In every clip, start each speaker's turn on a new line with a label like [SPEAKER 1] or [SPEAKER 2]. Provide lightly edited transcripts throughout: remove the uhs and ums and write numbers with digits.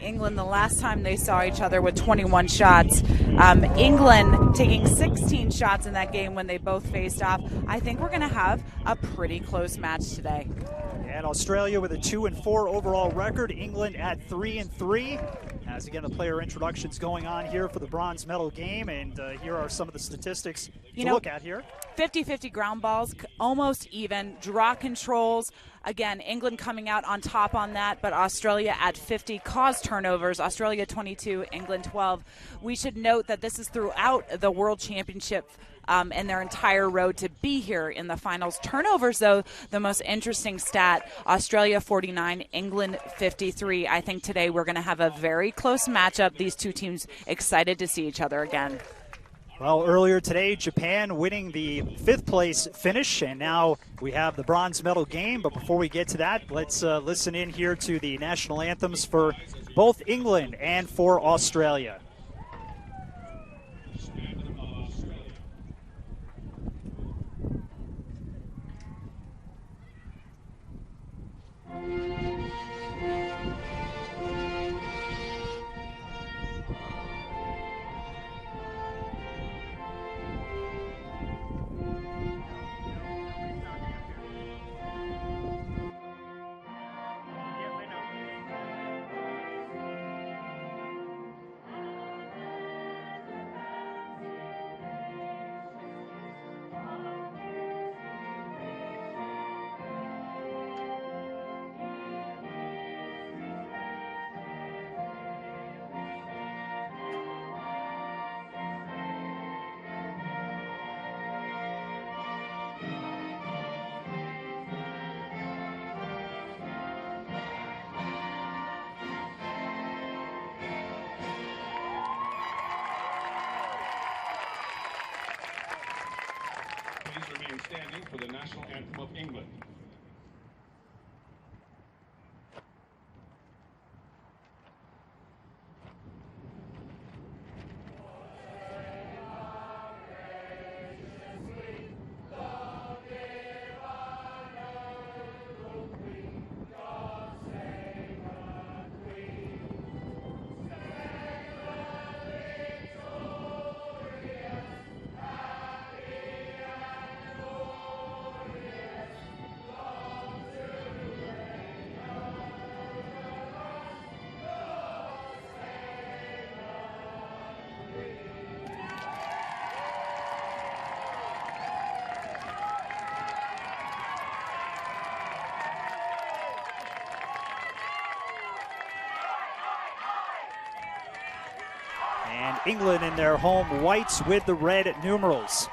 [SPEAKER 1] England, the last time they saw each other with 21 shots. England taking 16 shots in that game when they both faced off. I think we're going to have a pretty close match today.
[SPEAKER 2] And Australia with a 2-4 overall record. England at 3-3. As again, the player introductions going on here for the bronze medal game, and here are some of the statistics to look at here.
[SPEAKER 1] 50-50 ground balls, almost even. Draw controls. Again, England coming out on top on that, but Australia at 50 caused turnovers. Australia 22, England 12. We should note that this is throughout the World Championship and their entire road to be here in the finals. Turnovers, though, the most interesting stat. Australia 49, England 53. I think today we're going to have a very close matchup. These two teams excited to see each other again.
[SPEAKER 2] Well, earlier today, Japan winning the 5th place finish, and now we have the bronze medal game. But before we get to that, let's listen in here to the national anthems for both England and for Australia.
[SPEAKER 3] Please remain standing for the national anthem of England.
[SPEAKER 2] And England in their home whites with the red numerals.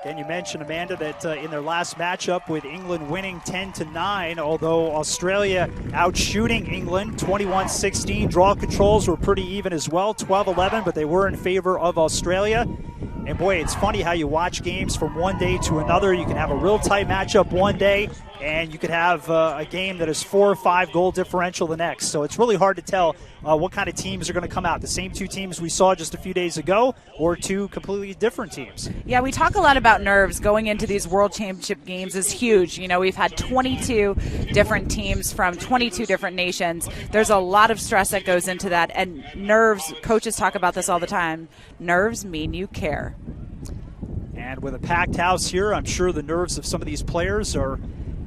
[SPEAKER 2] Again, you mentioned, Amanda, that in their last matchup with England winning 10-9, although Australia out shooting England 21-16. Draw controls were pretty even as well, 12-11, but they were in favor of Australia. And boy, it's funny how you watch games from one day to another. You can have a real tight matchup one day, and you could have a game that is 4 or 5 goal differential the next. So it's really hard to tell what kind of teams are going to come out. The same two teams we saw just a few days ago, or two completely different teams.
[SPEAKER 1] Yeah, we talk a lot about nerves. Going into these World Championship games is huge. You know, we've had 22 different teams from 22 different nations. There's a lot of stress that goes into that, and nerves, coaches talk about this all the time. Nerves mean you care.
[SPEAKER 2] And with a packed house here, I'm sure the nerves of some of these players are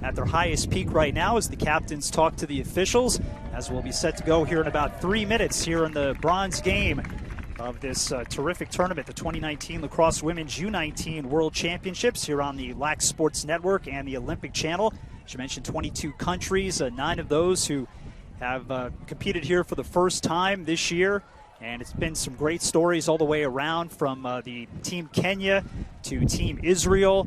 [SPEAKER 2] at their highest peak right now as the captains talk to the officials, as we'll be set to go here in about 3 minutes here in the bronze game of this terrific tournament, the 2019 Lacrosse Women's U19 World Championships here on the Lac Sports Network and the Olympic Channel. As you mentioned, 22 countries, 9 of those who have competed here for the first time this year. And it's been some great stories all the way around, from the Team Kenya to Team Israel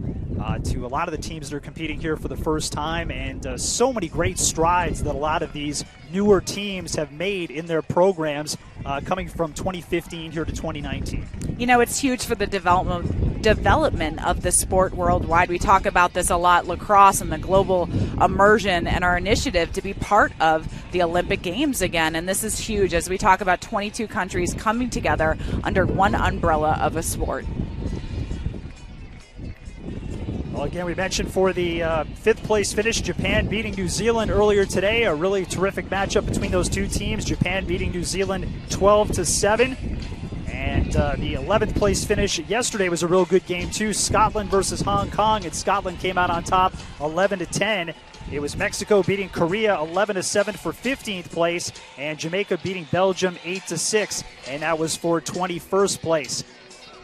[SPEAKER 2] to a lot of the teams that are competing here for the first time, and so many great strides that a lot of these newer teams have made in their programs coming from 2015 here to 2019.
[SPEAKER 1] You know, it's huge for the development of the sport worldwide. We talk about this a lot, lacrosse and the global immersion and our initiative to be part of the Olympic Games again. And this is huge as we talk about 22 countries coming together under one umbrella of a sport.
[SPEAKER 2] Well, again, we mentioned for the fifth place finish, Japan beating New Zealand earlier today. A really terrific matchup between those two teams. Japan beating New Zealand 12-7. And the 11th place finish yesterday was a real good game too. Scotland versus Hong Kong, and Scotland came out on top 11-10. It was Mexico beating Korea 11-7 for 15th place, and Jamaica beating Belgium 8-6, and that was for 21st place.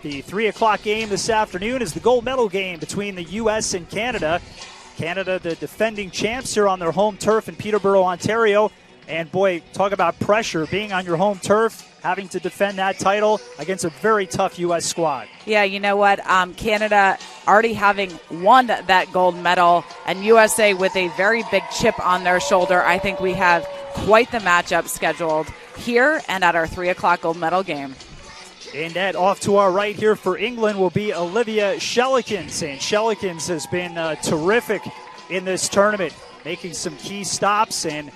[SPEAKER 2] The 3 o'clock game this afternoon is the gold medal game between the U.S. and Canada. Canada, the defending champs here on their home turf in Peterborough, Ontario. And boy, talk about pressure, being on your home turf, having to defend that title against a very tough U.S. squad.
[SPEAKER 1] Yeah, you know what? Canada already having won that gold medal, and USA with a very big chip on their shoulder. I think we have quite the matchup scheduled here and at our 3 o'clock gold medal game.
[SPEAKER 2] And that off to our right here for England will be Olivia Shellikens. And Shellikens has been terrific in this tournament, making some key stops and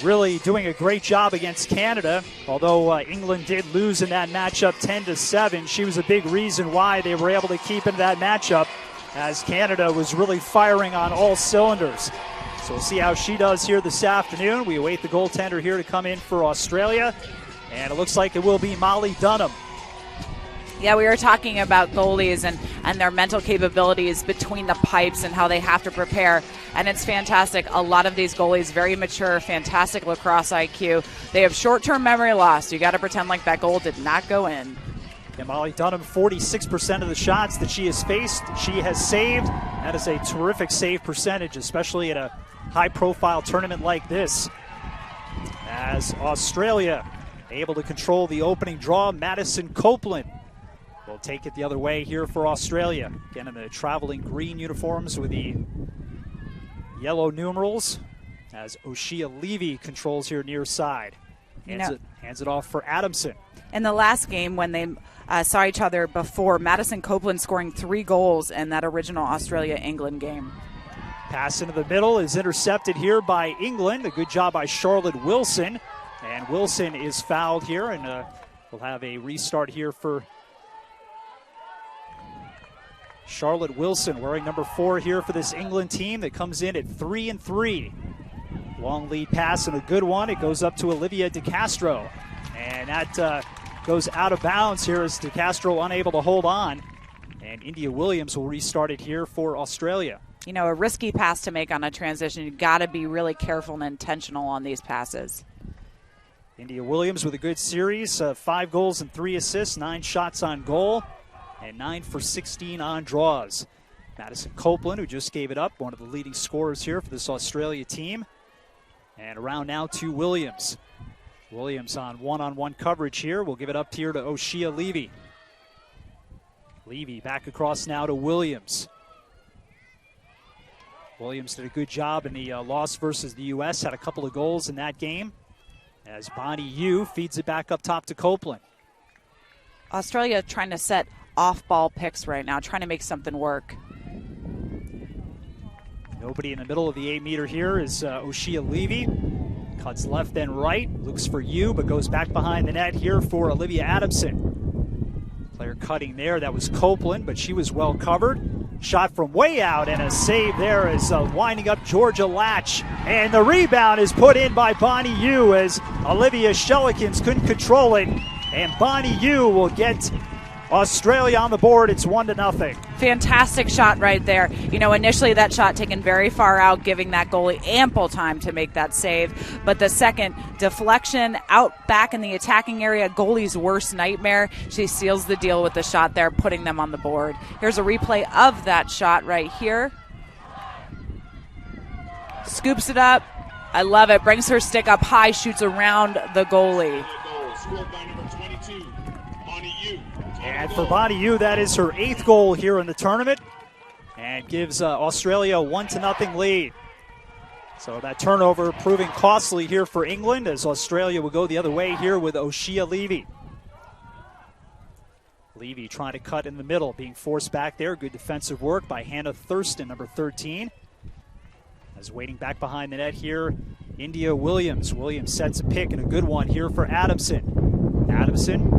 [SPEAKER 2] really doing a great job against Canada. Although England did lose in that matchup 10-7, she was a big reason why they were able to keep in that matchup, as Canada was really firing on all cylinders. So we'll see how she does here this afternoon. We await the goaltender here to come in for Australia, and it looks like it will be Molly Dunham.
[SPEAKER 1] Yeah, we were talking about goalies and their mental capabilities between the pipes and how they have to prepare, and it's fantastic. A lot of these goalies, very mature, fantastic lacrosse IQ. They have short-term memory loss. You got to pretend like that goal did not go in.
[SPEAKER 2] And Molly Dunham, 46% of the shots that she has faced, she has saved. That is a terrific save percentage, especially at a high-profile tournament like this. As Australia able to control the opening draw, Madison Copeland will take it the other way here for Australia. Again, in the traveling green uniforms with the yellow numerals, as Oshia Levy controls here near side. Hands it off for Adamson.
[SPEAKER 1] In the last game, when they saw each other before, Madison Copeland scoring 3 goals in that original Australia-England game.
[SPEAKER 2] Pass into the middle is intercepted here by England. A good job by Charlotte Wilson. And Wilson is fouled here, and we'll have a restart here for Charlotte Wilson, wearing number 4 here for this England team that comes in at 3-3. Long lead pass and a good one. It goes up to Olivia DeCastro. And that goes out of bounds here as DeCastro unable to hold on. And India Williams will restart it here for Australia.
[SPEAKER 1] You know, a risky pass to make on a transition. You've got to be really careful and intentional on these passes.
[SPEAKER 2] India Williams with a good series, 5 goals and 3 assists, 9 shots on goal, and 9 for 16 on draws. Madison Copeland, who just gave it up, one of the leading scorers here for this Australia team. And around now to Williams. Williams on one-on-one coverage here. We'll give it up here to Oshia Levy. Levy back across now to Williams. Williams did a good job in the loss versus the U.S., had a couple of goals in that game, as Bonnie Yu feeds it back up top to Copeland.
[SPEAKER 1] Australia trying to set off-ball picks right now, trying to make something work.
[SPEAKER 2] Nobody in the middle of the 8-meter here is Oshia Levy. Cuts left then right, looks for Yu, but goes back behind the net here for Olivia Adamson. Player cutting there, that was Copeland, but she was well covered. Shot from way out, and a save there is winding up Georgia Latch. And the rebound is put in by Bonnie Yu as Olivia Shellikens couldn't control it. And Bonnie Yu will get Australia on the board. It's 1-0.
[SPEAKER 1] Fantastic shot right there. You know, initially that shot taken very far out, giving that goalie ample time to make that save. But the second deflection out back in the attacking area, goalie's worst nightmare. She seals the deal with the shot there, putting them on the board. Here's a replay of that shot right here. Scoops it up. I love it. Brings her stick up high, shoots around the goalie.
[SPEAKER 2] And for Bonnie Yu, that is her 8th goal here in the tournament, and gives Australia a 1-0 lead. So that turnover proving costly here for England, as Australia will go the other way here with Oshia Levy. Levy trying to cut in the middle, being forced back there. Good defensive work by Hannah Thurston, number 13. As waiting back behind the net here, India Williams. Williams sets a pick, and a good one here for Adamson. Adamson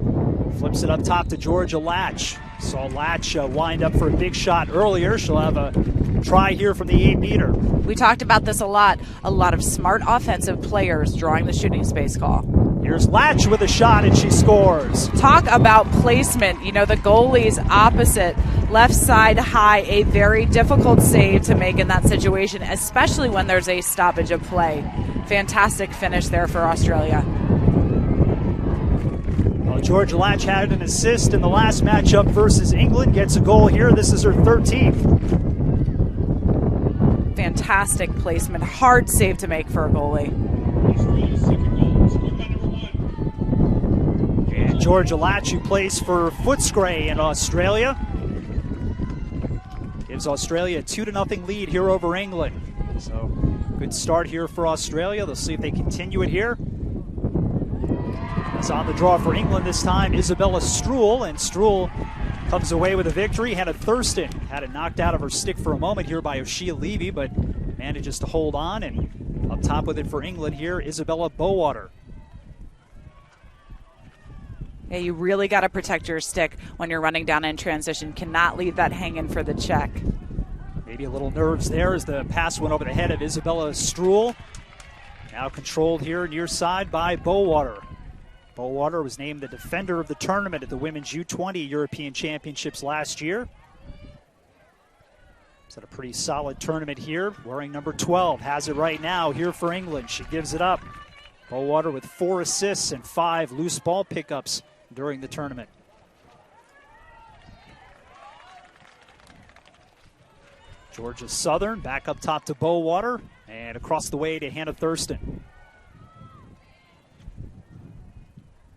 [SPEAKER 2] flips it up top to Georgia Latch. Saw Latch wind up for a big shot earlier. She'll have a try here from the 8-meter.
[SPEAKER 1] We talked about this a lot. A lot of smart offensive players drawing the shooting space call.
[SPEAKER 2] Here's Latch with a shot, and she scores.
[SPEAKER 1] Talk about placement. You know, the goalie's opposite, left side high, a very difficult save to make in that situation, especially when there's a stoppage of play. Fantastic finish there for Australia.
[SPEAKER 2] Well, Georgia Latch had an assist in the last matchup versus England. Gets a goal here. This is her 13th.
[SPEAKER 1] Fantastic placement. Hard save to make for a goalie.
[SPEAKER 2] And Georgia Latch, who plays for Footscray in Australia, gives Australia a 2-0 lead here over England. So good start here for Australia. They'll see if they continue it here. It's on the draw for England this time, Isabella Struhl, and Struhl comes away with a victory. Hannah Thurston had it knocked out of her stick for a moment here by Oshia Levy, but manages to hold on, and up top with it for England here, Isabella Bowater.
[SPEAKER 1] Yeah, you really got to protect your stick when you're running down in transition. Cannot leave that hanging for the check.
[SPEAKER 2] Maybe a little nerves there as the pass went over the head of Isabella Struhl. Now controlled here near side by Bowater. Bowater was named the defender of the tournament at the Women's U20 European Championships last year. It's had a pretty solid tournament here. Wearing number 12, has it right now here for England. She gives it up. Bowater with 4 assists and 5 loose ball pickups during the tournament. Georgia Southern back up top to Bowater and across the way to Hannah Thurston.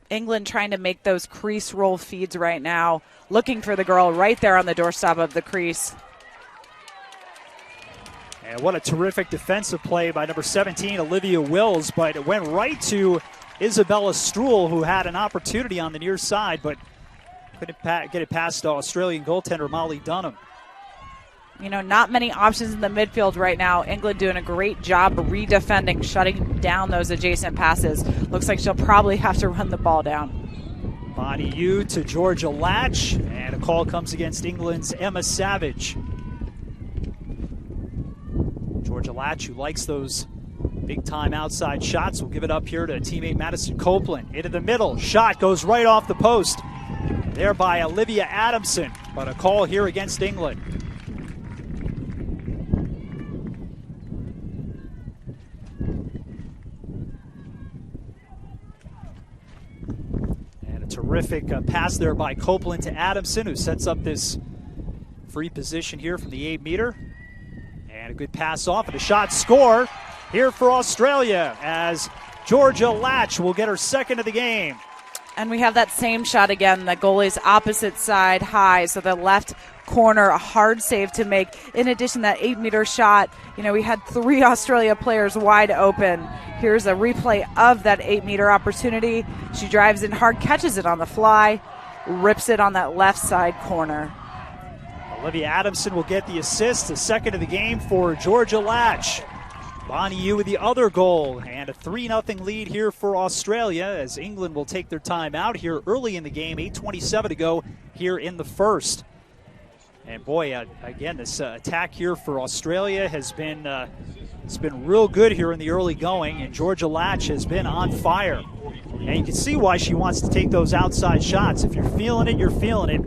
[SPEAKER 1] England trying to make those crease roll feeds right now, looking for the girl right there on the doorstep of the crease.
[SPEAKER 2] And what a terrific defensive play by number 17, Olivia Wills, but it went right to Isabella Struhl, who had an opportunity on the near side, but couldn't get it past Australian goaltender Molly Dunham.
[SPEAKER 1] You know, not many options in the midfield right now. England doing a great job redefending, shutting down those adjacent passes. Looks like she'll probably have to run the ball down.
[SPEAKER 2] Bonnie Yu to Georgia Latch, and a call comes against England's Emma Savage. Georgia Latch, who likes those big-time outside shots, will give it up here to teammate Madison Copeland. Into the middle, shot goes right off the post. There by Olivia Adamson, but a call here against England. Terrific pass there by Copeland to Adamson, who sets up this free position here from the 8-meter. And a good pass off and a shot score here for Australia as Georgia Latch will get her second of the game.
[SPEAKER 1] And we have that same shot again, the goalie's opposite side high, so the left corner, a hard save to make. In addition, that 8-meter shot, you know, we had 3 Australia players wide open. Here's a replay of that 8-meter opportunity. She drives in hard, catches it on the fly, rips it on that left side corner.
[SPEAKER 2] Olivia Adamson will get the assist, the second of the game for Georgia Latch. Bonnie Yu with the other goal, and a 3-0 lead here for Australia as England will take their time out here early in the game. 8:27 to go here in the first. And boy, again, this attack here for Australia has been it's been real good here in the early going, and Georgia Latch has been on fire. And you can see why she wants to take those outside shots. If you're feeling it, you're feeling it.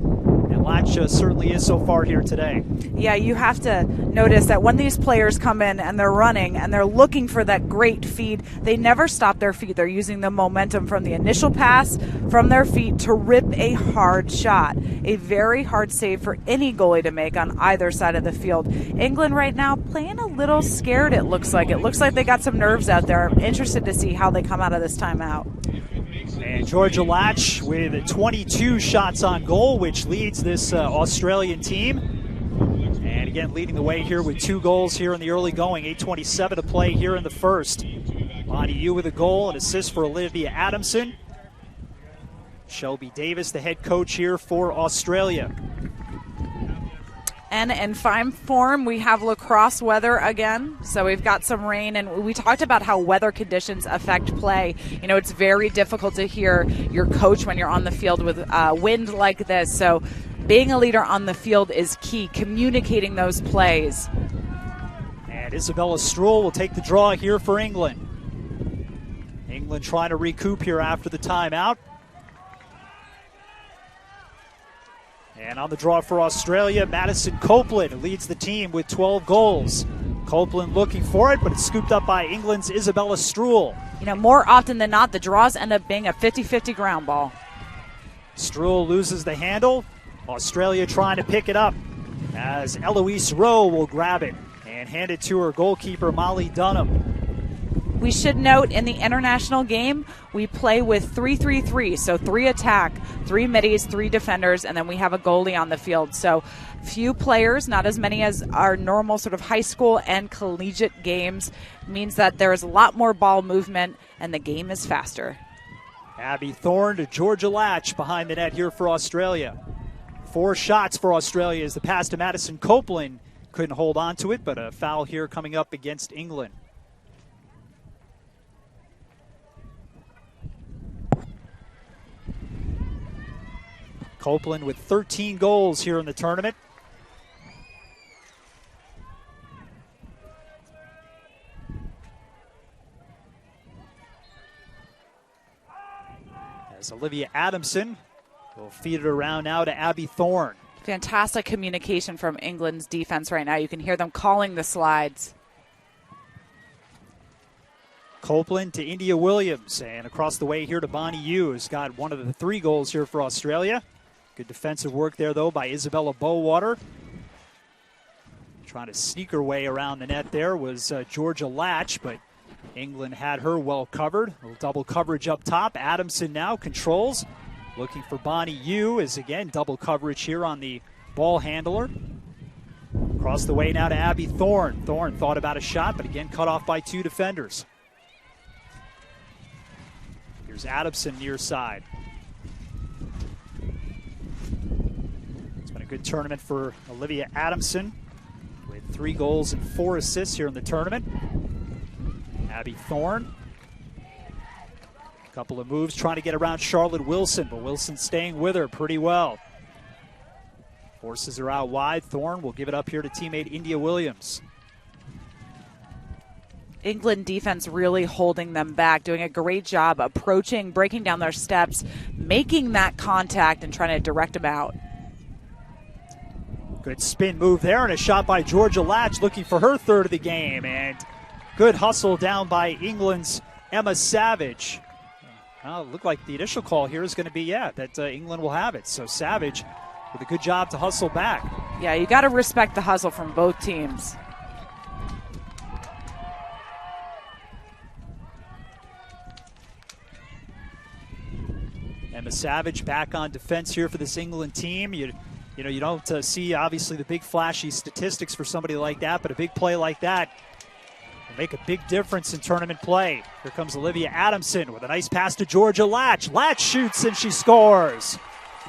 [SPEAKER 2] And Latch certainly is so far here today.
[SPEAKER 1] Yeah, you have to notice that when these players come in and they're running and they're looking for that great feed, they never stop their feet. They're using the momentum from the initial pass from their feet to rip a hard shot. A very hard save for any goalie to make on either side of the field. England right now playing a little scared, it looks like. It looks like they got some nerves out there. I'm interested to see how they come out of this timeout.
[SPEAKER 2] And Georgia Latch with 22 shots on goal, which leads this Australian team. And again, leading the way here with 2 goals here in the early going. 8:27 to play here in the first. Bonnie Yu with a goal, an assist for Olivia Adamson. Shelby Davis, the head coach here for Australia.
[SPEAKER 1] And in fine form, we have lacrosse weather again. So we've got some rain, and we talked about how weather conditions affect play. You know, it's very difficult to hear your coach when you're on the field with wind like this. So being a leader on the field is key, communicating those plays.
[SPEAKER 2] And Isabella Struhl will take the draw here for England. England trying to recoup here after the timeout. And on the draw for Australia, Madison Copeland, who leads the team with 12 goals. Copeland looking for it, but it's scooped up by England's Isabella Struhl.
[SPEAKER 1] You know, more often than not, the draws end up being a 50-50 ground ball.
[SPEAKER 2] Struhl loses the handle. Australia trying to pick it up as Eloise Rowe will grab it and hand it to her goalkeeper, Molly Dunham.
[SPEAKER 1] We should note in the international game, we play with 3-3-3, so 3 attack, 3 middies, 3 defenders, and then we have a goalie on the field. So few players, not as many as our normal sort of high school and collegiate games, means that there is a lot more ball movement and the game is faster.
[SPEAKER 2] Abby Thorne to Georgia Latch behind the net here for Australia. 4 shots for Australia as the pass to Madison Copeland couldn't hold on to it, but a foul here coming up against England. Copeland with 13 goals here in the tournament. As Olivia Adamson will feed it around now to Abby Thorne.
[SPEAKER 1] Fantastic communication from England's defense right now. You can hear them calling the slides.
[SPEAKER 2] Copeland to India Williams, and across the way here to Bonnie Yu, who's got one of the 3 goals here for Australia. Good defensive work there, though, by Isabella Bowater. Trying to sneak her way around the net there was Georgia Latch, but England had her well covered. A little double coverage up top. Adamson now controls. Looking for Bonnie Yu is, again, double coverage here on the ball handler. Across the way now to Abby Thorne. Thorne thought about a shot, but again cut off by 2 defenders. Here's Adamson near side. Good tournament for Olivia Adamson with 3 goals and 4 assists here in the tournament. Abby Thorne. A couple of moves trying to get around Charlotte Wilson, but Wilson staying with her pretty well. Forces her out wide. Thorne will give it up here to teammate India Williams.
[SPEAKER 1] England defense really holding them back, doing a great job approaching, breaking down their steps, making that contact and trying to direct them out.
[SPEAKER 2] Good spin move there and a shot by Georgia Latch looking for her 3rd of the game. And good hustle down by England's Emma Savage. Well, it looked like the initial call here is going to be, that England will have it. So Savage with a good job to hustle back.
[SPEAKER 1] Yeah, you got to respect the hustle from both teams.
[SPEAKER 2] Emma Savage back on defense here for this England team. You don't see, obviously, the big flashy statistics for somebody like that, but a big play like that will make a big difference in tournament play. Here comes Olivia Adamson with a nice pass to Georgia Latch. Latch shoots and she scores.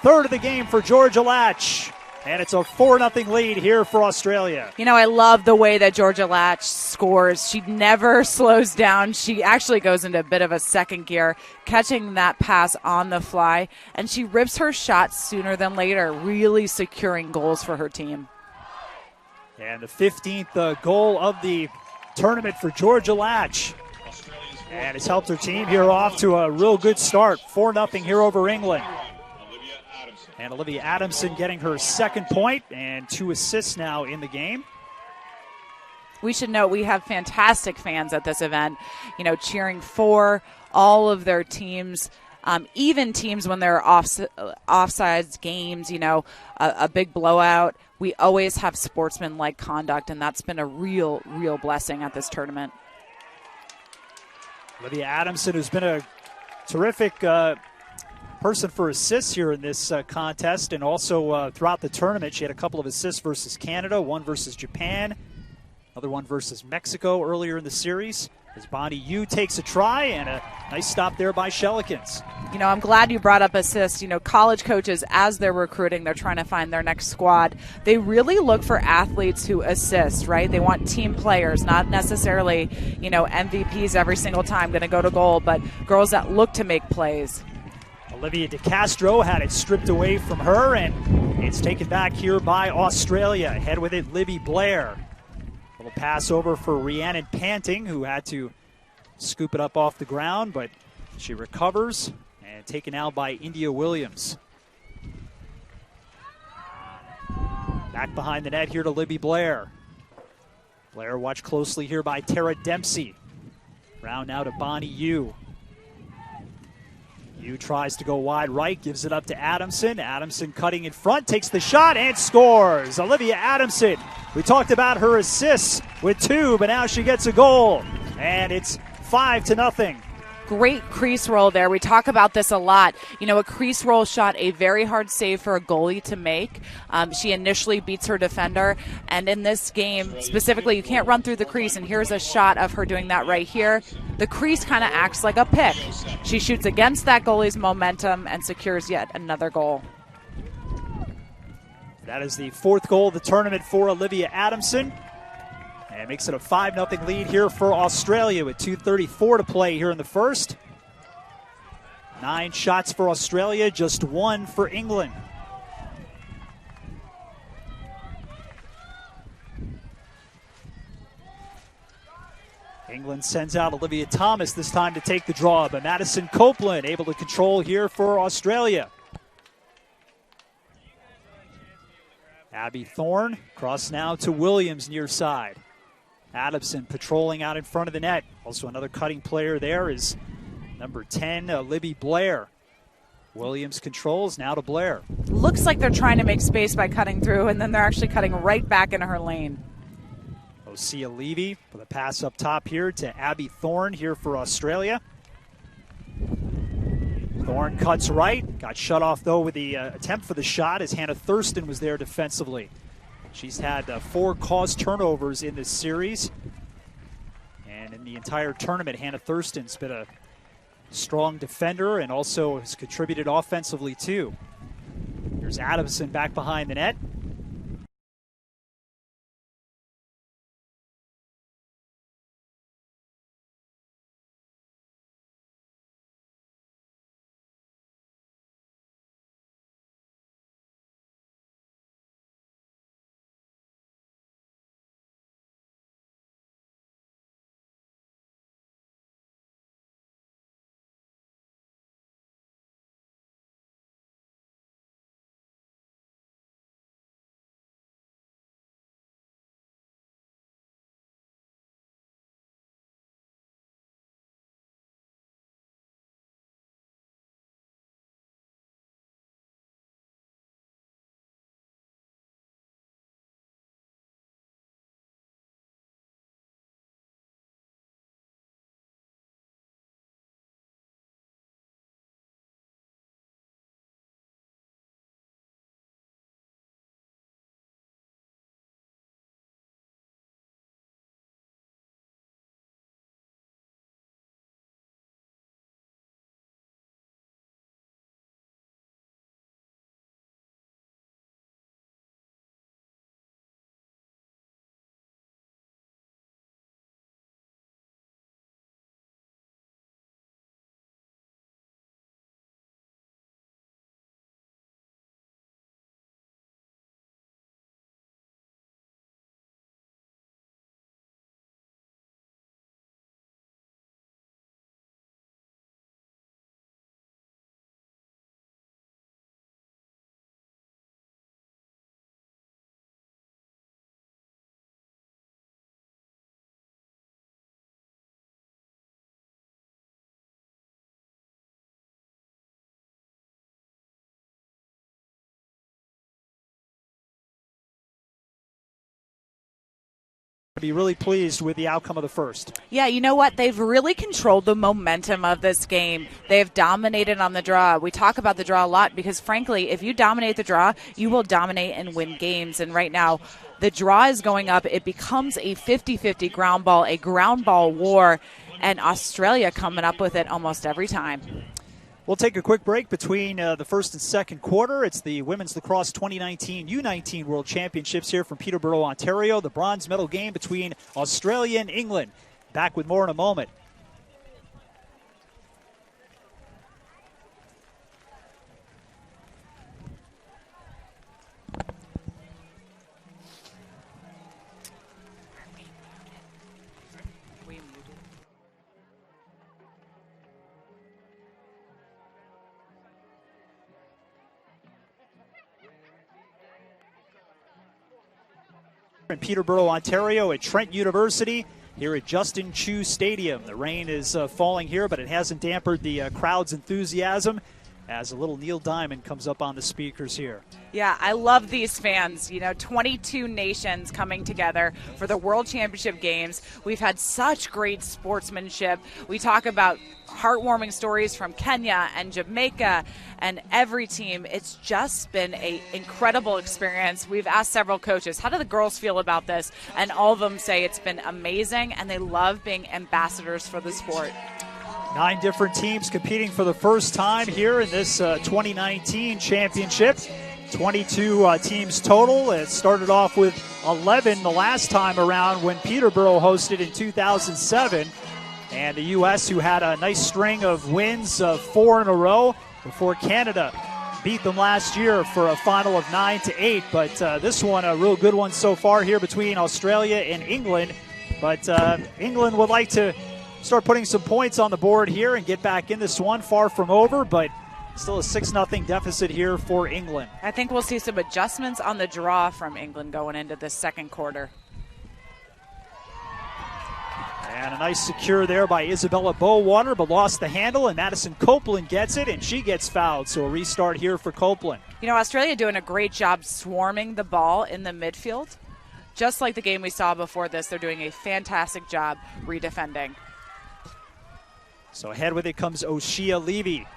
[SPEAKER 2] 3rd of the game for Georgia Latch. And it's a 4-0 lead here for Australia.
[SPEAKER 1] You know, I love the way that Georgia Latch scores. She never slows down. She actually goes into a bit of a second gear, catching that pass on the fly. And she rips her shots sooner than later, really securing goals for her team.
[SPEAKER 2] And the 15th goal of the tournament for Georgia Latch. And it's helped her team here off to a real good start. 4-0 here over England. And Olivia Adamson getting her 2nd point and 2 assists now in the game.
[SPEAKER 1] We should note we have fantastic fans at this event, cheering for all of their teams, even teams when they're offsides games, a big blowout. We always have sportsmanlike conduct, and that's been a real blessing at this tournament.
[SPEAKER 2] Olivia Adamson, who's been a terrific person for assists here in this contest, and also throughout the tournament. She had a couple of assists versus Canada, 1 versus Japan, another 1 versus Mexico earlier in the series. As Bonnie Yu takes a try, and a nice stop there by Shellikins.
[SPEAKER 1] I'm glad you brought up assists. College coaches, as they're recruiting, they're trying to find their next squad. They really look for athletes who assist, right? They want team players, not necessarily, MVPs every single time going to go to goal, but girls that look to make plays.
[SPEAKER 2] Olivia DeCastro had it stripped away from her, and it's taken back here by Australia. Ahead with it, Libby Blair. A little pass over for Rhiannon Panting, who had to scoop it up off the ground, but she recovers and taken out by India Williams. Back behind the net here to Libby Blair. Blair watched closely here by Tara Dempsey. Round now to Bonnie Yu. Yu tries to go wide right, gives it up to Adamson. Adamson cutting in front, takes the shot and scores. Olivia Adamson. We talked about her assists with 2, but now she gets a goal. And it's 5-0.
[SPEAKER 1] Great crease roll there. We talk about this a lot. You know, a crease roll shot, a very hard save for a goalie to make. She initially beats her defender. And in this game, specifically, you can't run through the crease. And here's a shot of her doing that right here. The crease kind of acts like a pick. She shoots against that goalie's momentum and secures yet another goal.
[SPEAKER 2] That is the 4th goal of the tournament for Olivia Adamson. And it makes it a 5-0 lead here for Australia with 2:34 to play here in the first. 9 shots for Australia, just 1 for England. England sends out Olivia Thomas this time to take the draw, but Madison Copeland able to control here for Australia. Abby Thorne, cross now to Williams near side. Adamson patrolling out in front of the net. Also another cutting player there is number 10, Libby Blair. Williams controls, now to Blair.
[SPEAKER 1] Looks like they're trying to make space by cutting through, and then they're actually cutting right back into her lane.
[SPEAKER 2] Osea Levy with a pass up top here to Abby Thorne here for Australia. Thorne cuts right, got shut off though with the attempt for the shot as Hannah Thurston was there defensively. She's had 4 caused turnovers in this series. And in the entire tournament, Hannah Thurston's been a strong defender and also has contributed offensively too. Here's Adamson back behind the net. Be really pleased with the outcome of the first.
[SPEAKER 1] Yeah, you know what? They've really controlled the momentum of this game. They've dominated on the draw. We talk about the draw a lot because, frankly, if you dominate the draw, you will dominate and win games. And right now, the draw is going up. It becomes a 50-50 ground ball, a ground ball war, and Australia coming up with it almost every time.
[SPEAKER 2] We'll take a quick break between the first and second quarter. It's the Women's Lacrosse 2019 U19 World Championships here from Peterborough, Ontario. The bronze medal game between Australia and England. Back with more in a moment. In Peterborough, Ontario at Trent University here at Justin Chu Stadium. The rain is falling here, but it hasn't dampened the crowd's enthusiasm as a little Neil Diamond comes up on the speakers here.
[SPEAKER 1] Yeah, I love these fans. 22 nations coming together for the World Championship Games. We've had such great sportsmanship. We talk about heartwarming stories from Kenya and Jamaica and every team. It's just been an incredible experience. We've asked several coaches, how do the girls feel about this? And all of them say it's been amazing, and they love being ambassadors for the sport.
[SPEAKER 2] 9 different teams competing for the first time here in this 2019 championship. 22 teams total. It started off with 11 the last time around when Peterborough hosted in 2007. And the U.S., who had a nice string of wins, 4 in a row, before Canada beat them last year for a final of 9-8. But this one, a real good one so far here between Australia and England. But England would like to start putting some points on the board here and get back in this one. Far from over, but still a 6-0 deficit here for England.
[SPEAKER 1] I think we'll see some adjustments on the draw from England going into this second quarter.
[SPEAKER 2] And a nice secure there by Isabella Bowater, but lost the handle, and Madison Copeland gets it, and she gets fouled. So a restart here for Copeland.
[SPEAKER 1] Australia doing a great job swarming the ball in the midfield. Just like the game we saw before this, they're doing a fantastic job redefending.
[SPEAKER 2] So ahead with it comes Oshia Levy.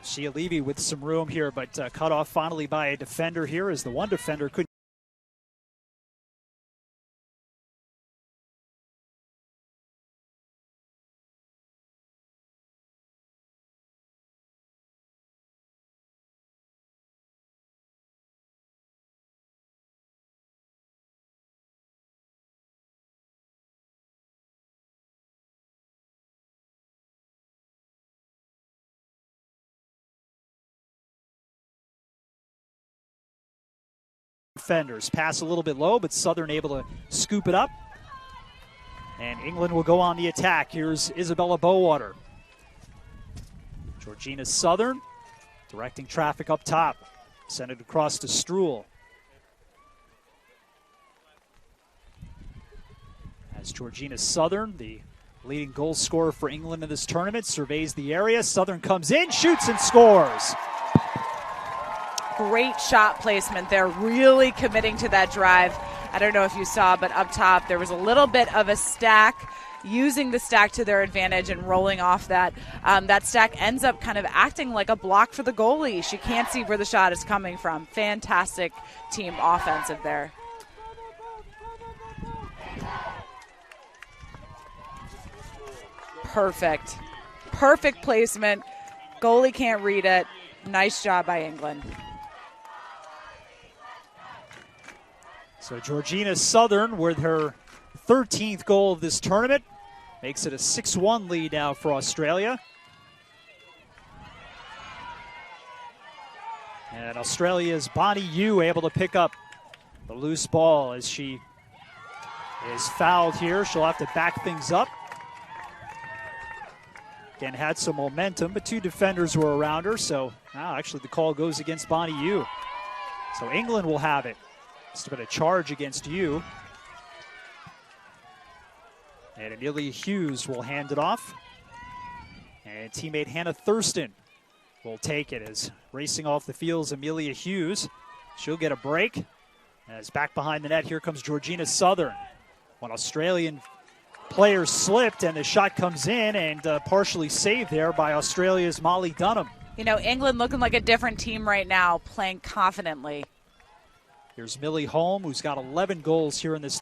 [SPEAKER 2] Oshia Levy with some room here, but cut off finally by a defender here as the one defender couldn't. Defenders pass a little bit low, but Southern able to scoop it up. And England will go on the attack. Here's Isabella Bowater. Georgina Southern directing traffic up top. Send it across to Struhl. As Georgina Southern, the leading goal scorer for England in this tournament, surveys the area. Southern comes in, shoots and scores.
[SPEAKER 1] Great shot placement there, really committing to that drive. I don't know if you saw, but up top there was a little bit of a stack, using the stack to their advantage and rolling off that. That stack ends up kind of acting like a block for the goalie. She can't see where the shot is coming from. Fantastic team offensive there. Perfect. Perfect placement. Goalie can't read it. Nice job by England.
[SPEAKER 2] So Georgina Southern with her 13th goal of this tournament makes it a 6-1 lead now for Australia. And Australia's Bonnie Yu able to pick up the loose ball as she is fouled here. She'll have to back things up. Again, had some momentum, but 2 defenders were around her. So now actually the call goes against Bonnie Yu. So England will have it. Must have been a charge against Yu. And Amelia Hughes will hand it off. And teammate Hannah Thurston will take it as racing off the field is Amelia Hughes. She'll get a break. As back behind the net, here comes Georgina Southern. One Australian player slipped and the shot comes in and partially saved there by Australia's Molly Dunham.
[SPEAKER 1] England looking like a different team right now, playing confidently.
[SPEAKER 2] Here's Millie Holm, who's got 11 goals here in this.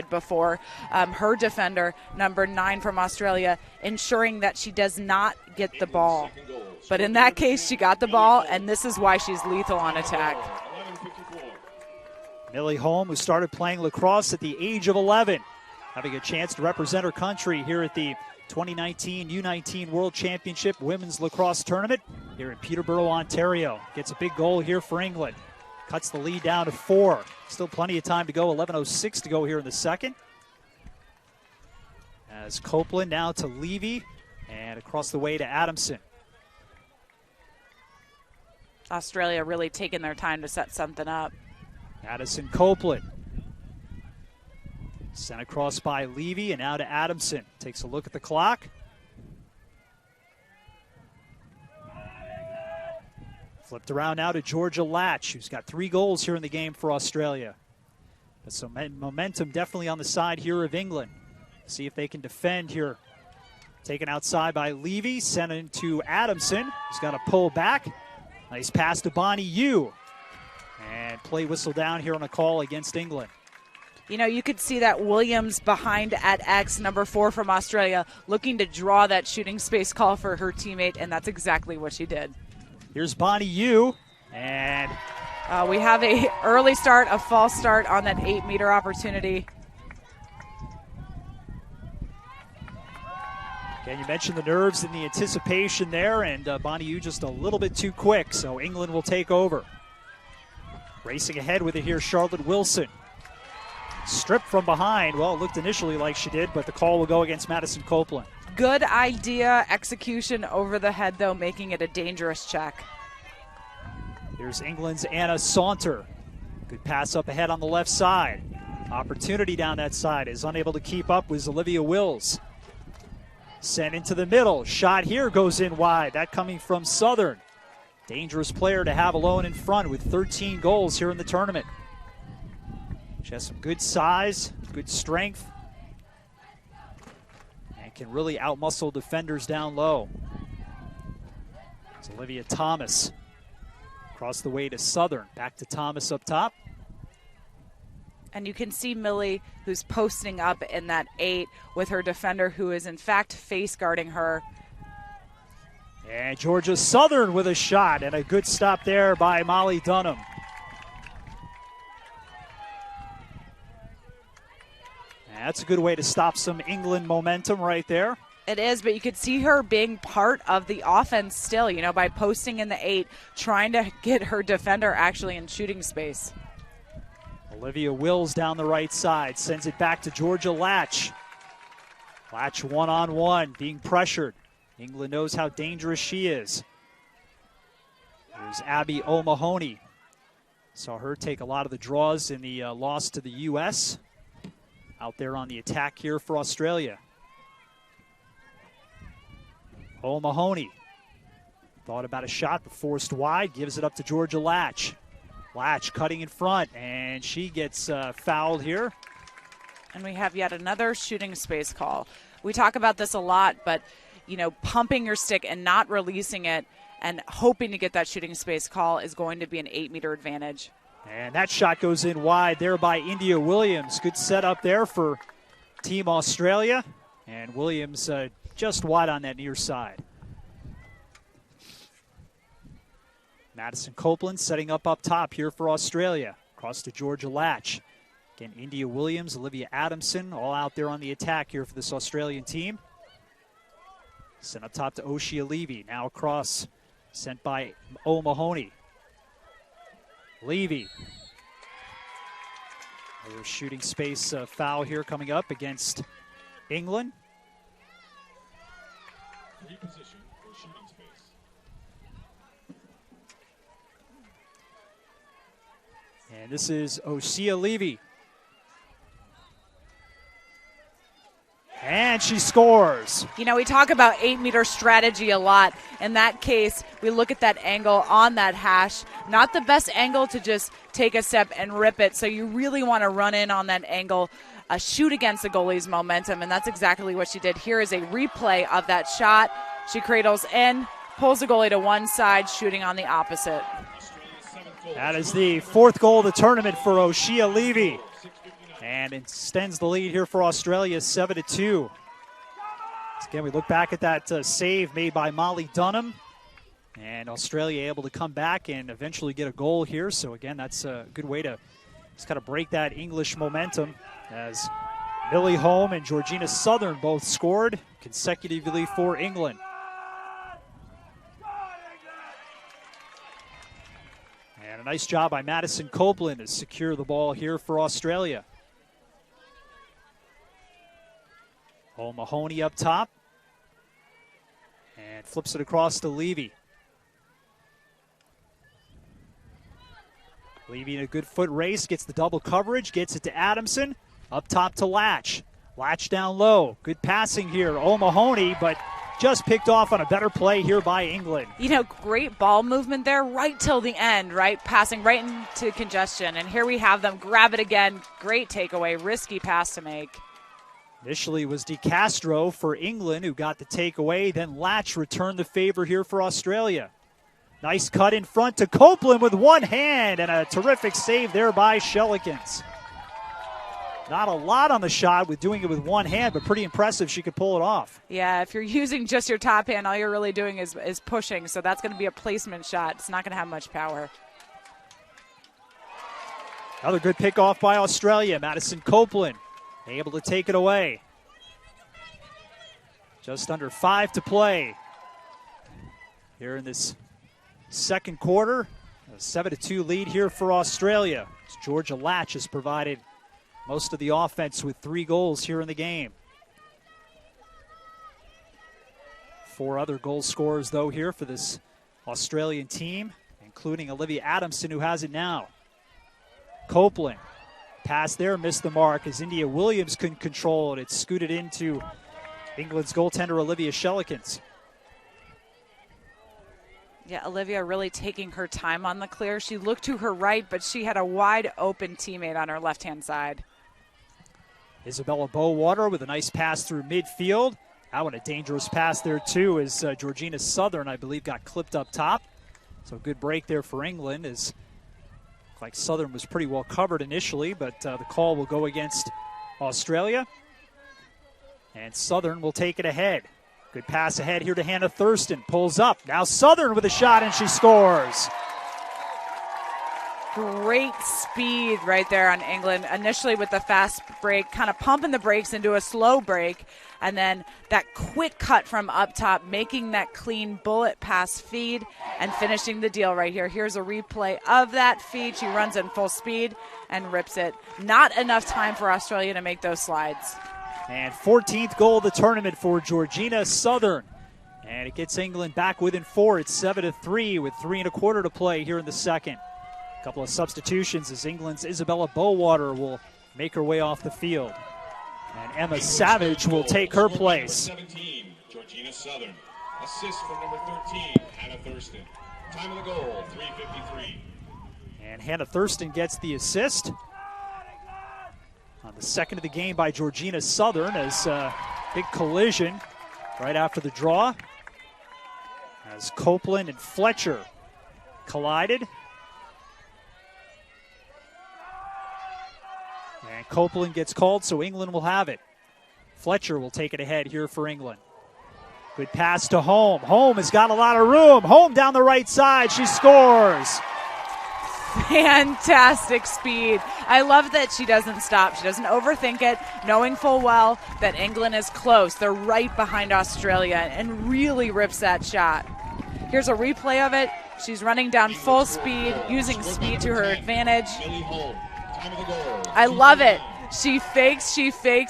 [SPEAKER 1] Before her defender, number 9 from Australia, ensuring that she does not get the ball. But in that case, she got the ball, and this is why she's lethal on attack.
[SPEAKER 2] Millie Holm, who started playing lacrosse at the age of 11, having a chance to represent her country here at the 2019 U19 World Championship Women's Lacrosse Tournament here in Peterborough, Ontario. Gets a big goal here for England. Cuts the lead down to 4. Still plenty of time to go, 11:06 to go here in the second. As Copeland now to Levy and across the way to Adamson.
[SPEAKER 1] Australia really taking their time to set something up.
[SPEAKER 2] Addison Copeland. Sent across by Levy and now to Adamson. Takes a look at the clock. Flipped around now to Georgia Latch, who's got 3 goals here in the game for Australia. But some momentum definitely on the side here of England. See if they can defend here. Taken outside by Levy, sent into Adamson. He's got to pull back. Nice pass to Bonnie Yu. And play whistle down here on a call against England.
[SPEAKER 1] You know, you could see that Williams behind at X, number 4 from Australia, looking to draw that shooting space call for her teammate, and that's exactly what she did.
[SPEAKER 2] Here's Bonnie Yu, and
[SPEAKER 1] we have a early start, a false start on that 8-meter opportunity.
[SPEAKER 2] Again, you mentioned the nerves and the anticipation there, and Bonnie Yu just a little bit too quick, so England will take over. Racing ahead with it here, Charlotte Wilson. Stripped from behind. Well, it looked initially like she did, but the call will go against Madison Copeland.
[SPEAKER 1] Good idea, execution over the head, though, making it a dangerous check.
[SPEAKER 2] Here's England's Anna Saunter. Good pass up ahead on the left side. Opportunity down that side. Is unable to keep up with Olivia Wills. Sent into the middle. Shot here goes in wide. That coming from Southern. Dangerous player to have alone in front with 13 goals here in the tournament. She has some good size, good strength, and can really outmuscle defenders down low. It's Olivia Thomas. Across the way to Southern. Back to Thomas up top.
[SPEAKER 1] And you can see Millie, who's posting up in that 8 with her defender, who is in fact face guarding her.
[SPEAKER 2] And Georgia Southern with a shot, and a good stop there by Molly Dunham. That's a good way to stop some England momentum right there.
[SPEAKER 1] It is, but you could see her being part of the offense still, you know, by posting in the 8, trying to get her defender actually in shooting space.
[SPEAKER 2] Olivia Wills down the right side, sends it back to Georgia Latch. Latch one-on-one, being pressured. England knows how dangerous she is. There's Abby O'Mahony. Saw her take a lot of the draws in the loss to the U.S. Out there on the attack here for Australia. O'Mahony thought about a shot, but forced wide. Gives it up to Georgia Latch. Latch cutting in front, and she gets fouled here.
[SPEAKER 1] And we have yet another shooting space call. We talk about this a lot, but, you know, pumping your stick and not releasing it and hoping to get that shooting space call is going to be an 8-meter advantage.
[SPEAKER 2] And that shot goes in wide there by India Williams. Good setup there for Team Australia. And Williams just wide on that near side. Madison Copeland setting up top here for Australia. Across to Georgia Latch. Again, India Williams, Olivia Adamson, all out there on the attack here for this Australian team. Sent up top to Oshia Levy. Now across, sent by O'Mahony. Levy. Another shooting space foul here coming up against England.
[SPEAKER 3] Reposition for shooting space.
[SPEAKER 2] And this is Oshia Levy. And she scores.
[SPEAKER 1] You know, we talk about 8-meter strategy a lot. In that case, we look at that angle on that hash. Not the best angle to just take a step and rip it. So you really want to run in on that angle, shoot against the goalie's momentum, and that's exactly what she did. Here is a replay of that shot. She cradles in, pulls the goalie to one side, shooting on the opposite.
[SPEAKER 2] That is the 4th goal of the tournament for Oshia Levy. And extends the lead here for Australia, 7-2. Again, we look back at that save made by Molly Dunham. And Australia able to come back and eventually get a goal here. So, again, that's a good way to Just got to break that English momentum as Millie Holm and Georgina Southern both scored consecutively for England. And a nice job by Madison Copeland to secure the ball here for Australia. O'Mahony up top. And flips it across to Levy. Levy in a good foot race, gets the double coverage, gets it to Adamson. Up top to Latch. Latch down low. Good passing here. O'Mahony, but just picked off on a better play here by England.
[SPEAKER 1] You know, great ball movement there right till the end, right? Passing right into congestion. And here we have them grab it again. Great takeaway. Risky pass to make.
[SPEAKER 2] Initially was DeCastro for England who got the takeaway. Then Latch returned the favor here for Australia. Nice cut in front to Copeland with one hand and a terrific save there by Shellikens. Not a lot on the shot with doing it with one hand, but pretty impressive she could pull it off.
[SPEAKER 1] Yeah, if you're using just your top hand, all you're really doing is pushing, so that's going to be a placement shot. It's not going to have much power.
[SPEAKER 2] Another good pick-off by Australia. Madison Copeland able to take it away. Just under 5 to play here in this second quarter. A 7-2 lead here for Australia. Georgia Latch has provided most of the offense with 3 goals here in the game. 4 other goal scorers, though, here for this Australian team, including Olivia Adamson, who has it now. Copeland, pass there, missed the mark as India Williams couldn't control it. It scooted into England's goaltender, Olivia Shellikens.
[SPEAKER 1] Yeah, Olivia really taking her time on the clear. She looked to her right, but she had a wide open teammate on her left-hand side.
[SPEAKER 2] Isabella Bowater with a nice pass through midfield. That one a dangerous pass there too as Georgina Southern, I believe, got clipped up top. So good break there for England as like Southern was pretty well covered initially, but the call will go against Australia. And Southern will take it ahead. Good pass ahead here to Hannah Thurston. Pulls up. Now Southern with a shot, and she scores.
[SPEAKER 1] Great speed right there on England. Initially with the fast break, kind of pumping the brakes into a slow break. And then that quick cut from up top, making that clean bullet pass feed and finishing the deal right here. Here's a replay of that feed. She runs in full speed and rips it. Not enough time for Australia to make those slides.
[SPEAKER 2] And 14th goal of the tournament for Georgina Southern. And it gets England back within 4. It's 7-3 with 3 1/4 to play here in the second. A couple of substitutions as England's Isabella Bowater will make her way off the field. And Emma Savage will take her place.
[SPEAKER 3] Number 17, Georgina Southern. Assist from number 13, Hannah Thurston. Time of the goal, 3:53.
[SPEAKER 2] And Hannah Thurston gets the assist. On the second of the game by Georgina Southern as big collision right after the draw. As Copeland and Fletcher collided. And Copeland gets called, so England will have it. Fletcher will take it ahead here for England. Good pass to Holm. Holm has got a lot of room. Holm down the right side. She scores.
[SPEAKER 1] Fantastic speed. I love that she doesn't stop. She doesn't overthink it, knowing full well that England is close. They're right behind Australia and really rips that shot. Here's a replay of it. She's running down full speed, using speed to her advantage. I love it. She fakes,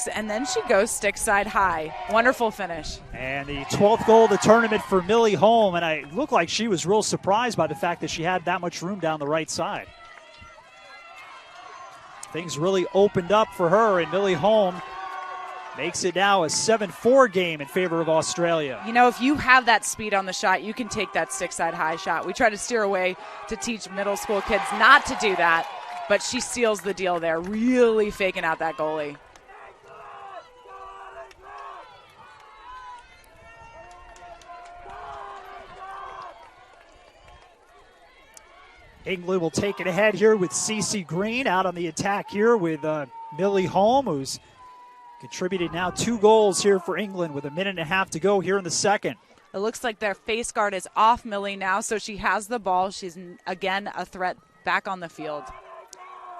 [SPEAKER 1] and then she goes stick side high. Wonderful finish.
[SPEAKER 2] And the 12th goal of the tournament for Millie Holm, and it looked like she was real surprised by the fact that she had that much room down the right side. Things really opened up for her, and Millie Holm makes it now a 7-4 game in favor of Australia.
[SPEAKER 1] You know, if you have that speed on the shot, you can take that stick side high shot. We try to steer away to teach middle school kids not to do that. But she seals the deal there, really faking out that goalie.
[SPEAKER 2] England will take it ahead here with Cece Green out on the attack here with Millie Holm, who's contributed now 2 goals here for England with 1.5 minutes to go here in the second.
[SPEAKER 1] It looks like their face guard is off Millie now, so she has the ball. She's, again, a threat back on the field.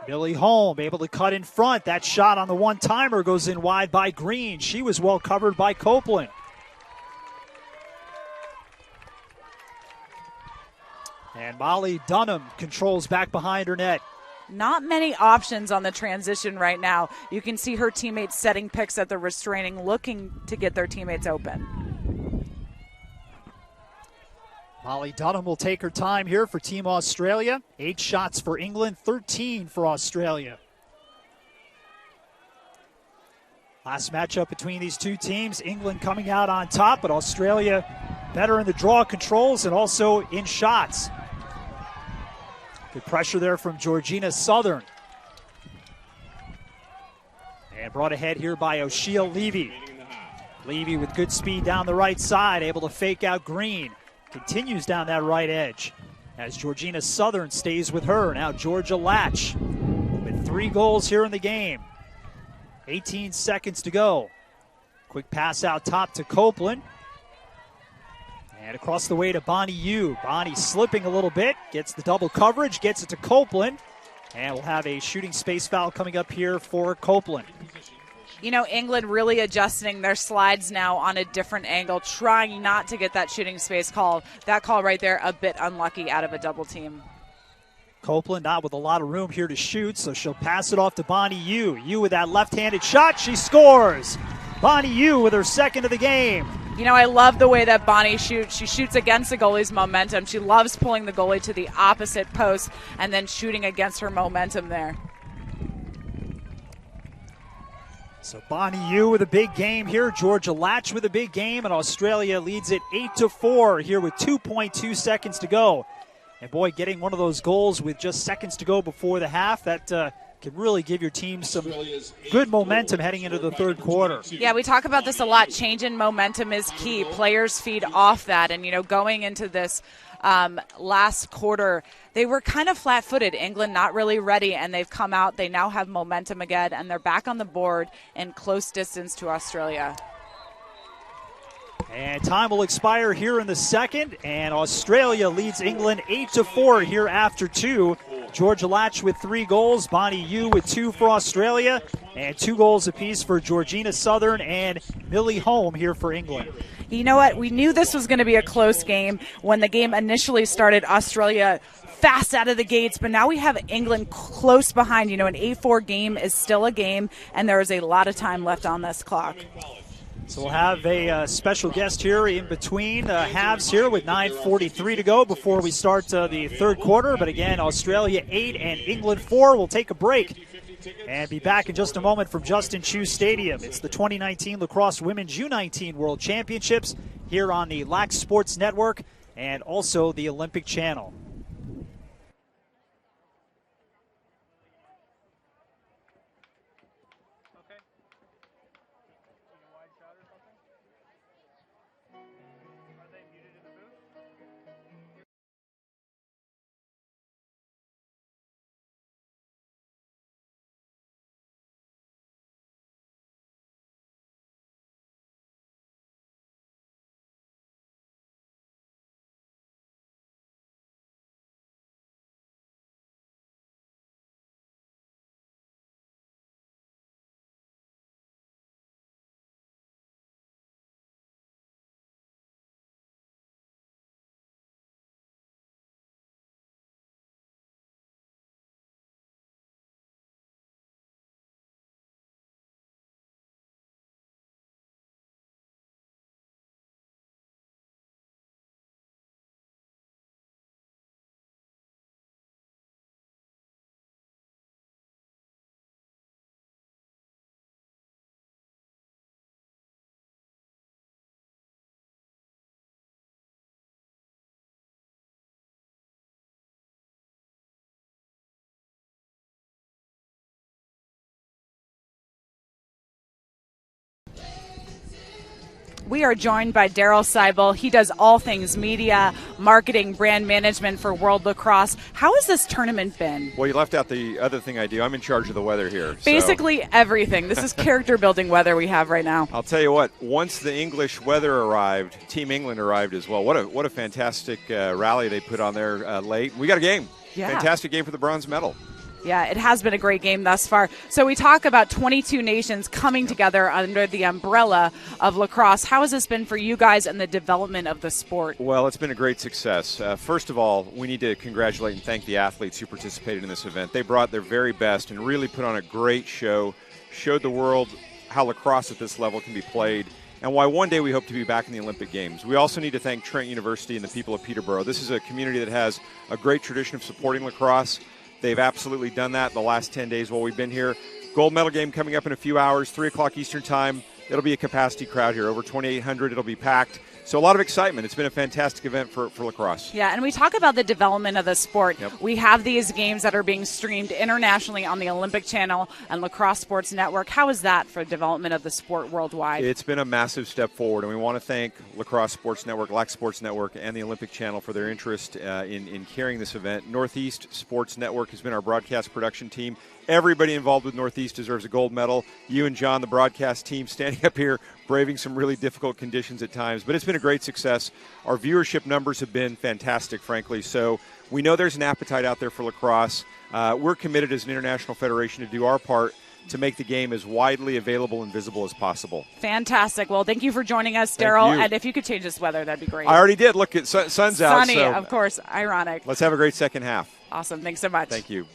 [SPEAKER 2] Millie Holm able to cut in front. That shot on the one-timer goes in wide by Green. She was well covered by Copeland. And Molly Dunham controls back behind her net.
[SPEAKER 1] Not many options on the transition right now. You can see her teammates setting picks at the restraining, looking to get their teammates open.
[SPEAKER 2] Molly Dunham will take her time here for Team Australia. 8 shots for England, 13 for Australia. Last matchup between these two teams, England coming out on top, but Australia better in the draw controls and also in shots. Good pressure there from Georgina Southern. And brought ahead here by O'Shea Levy. Levy with good speed down the right side, able to fake out Green. Continues down that right edge as Georgina Southern stays with her. Now Georgia Latch with 3 goals here in the game. 18 seconds to go. Quick pass out top to Copeland. And across the way to Bonnie Yu. Bonnie slipping a little bit, gets the double coverage, gets it to Copeland. And we'll have a shooting space foul coming up here for Copeland.
[SPEAKER 1] You know, England really adjusting their slides now on a different angle, trying not to get that shooting space call. That call right there, a bit unlucky out of a double team.
[SPEAKER 2] Copeland not with a lot of room here to shoot, so she'll pass it off to Bonnie Yu. Yu with that left-handed shot, she scores! Bonnie Yu with her second of the game.
[SPEAKER 1] You know, I love the way that Bonnie shoots. She shoots against the goalie's momentum. She loves pulling the goalie to the opposite post and then shooting against her momentum there.
[SPEAKER 2] So Bonnie Yu with a big game here. Georgia Latch with a big game, and Australia leads it 8-4 here with 2.2 seconds to go. And boy, getting one of those goals with just seconds to go before the half, that can really give your team some good momentum heading into the third quarter.
[SPEAKER 1] Yeah, we talk about this a lot. Change in momentum is key. Players feed off that. And, you know, going into this last quarter, they were kind of flat-footed. England not really ready, and they've come out. They now have momentum again, and they're back on the board in close distance to Australia.
[SPEAKER 2] And time will expire here in the second, and Australia leads England 8-4 here after 2. Georgia Latch with 3 goals, Bonnie Yu with 2 for Australia, and 2 goals apiece for Georgina Southern and Millie Holm here for England.
[SPEAKER 1] You know what? We knew this was going to be a close game. When the game initially started, Australia fast out of the gates, but now we have England close behind. You know, an 8-4 game is still a game, and there is a lot of time left on this clock.
[SPEAKER 2] So we'll have a special guest here in between halves here with 9:43 to go before we start the third quarter. But again, Australia 8 and England 4. We'll take a break and be back in just a moment from Justin Chu Stadium. It's the 2019 Lacrosse Women's U19 World Championships here on the Lac Sports Network and also the Olympic Channel.
[SPEAKER 1] We are joined by Daryl Seibel. He does all things media, marketing, brand management for World Lacrosse. How has this tournament been?
[SPEAKER 4] Well, you left out the other thing I do. I'm in charge of the weather here.
[SPEAKER 1] Basically everything. This is character-building weather we have right now.
[SPEAKER 4] I'll tell you what, once the English weather arrived, Team England arrived as well. What a fantastic rally they put on there late. We got a game.
[SPEAKER 1] Yeah.
[SPEAKER 4] Fantastic game for the bronze medal.
[SPEAKER 1] Yeah, it has been a great game thus far. So we talk about 22 nations coming together under the umbrella of lacrosse. How has this been for you guys and the development of the sport?
[SPEAKER 4] Well, it's been a great success. First of all, we need to congratulate and thank the athletes who participated in this event. They brought their very best and really put on a great show, showed the world how lacrosse at this level can be played, and why one day we hope to be back in the Olympic Games. We also need to thank Trent University and the people of Peterborough. This is a community that has a great tradition of supporting lacrosse. They've absolutely done that the last 10 days while we've been here. Gold medal game coming up in a few hours, 3 o'clock Eastern time. It'll be a capacity crowd here, over 2,800. It'll be packed. So a lot of excitement. It's been a fantastic event for lacrosse.
[SPEAKER 1] Yeah, and we talk about the development of the sport.
[SPEAKER 4] Yep.
[SPEAKER 1] We have these games that are being streamed internationally on the Olympic Channel and Lacrosse Sports Network. How is that for development of the sport worldwide?
[SPEAKER 4] It's been a massive step forward, and we want to thank Lacrosse Sports Network, LAC Sports Network, and the Olympic Channel for their interest in carrying this event. Northeast Sports Network has been our broadcast production team. Everybody involved with Northeast deserves a gold medal. You and John, the broadcast team, standing up here, braving some really difficult conditions at times. But it's been a great success. Our viewership numbers have been fantastic, frankly. So we know there's an appetite out there for lacrosse. We're committed as an international federation to do our part to make the game as widely available and visible as possible.
[SPEAKER 1] Fantastic. Well, thank you for joining us,
[SPEAKER 4] Thank
[SPEAKER 1] Daryl.
[SPEAKER 4] you.
[SPEAKER 1] And if you could change this weather, that'd be great.
[SPEAKER 4] I already did. Look, sun's out.
[SPEAKER 1] Sunny,
[SPEAKER 4] So
[SPEAKER 1] of course. Ironic.
[SPEAKER 4] let's have a great second half.
[SPEAKER 1] Awesome. Thanks so much.
[SPEAKER 4] Thank you.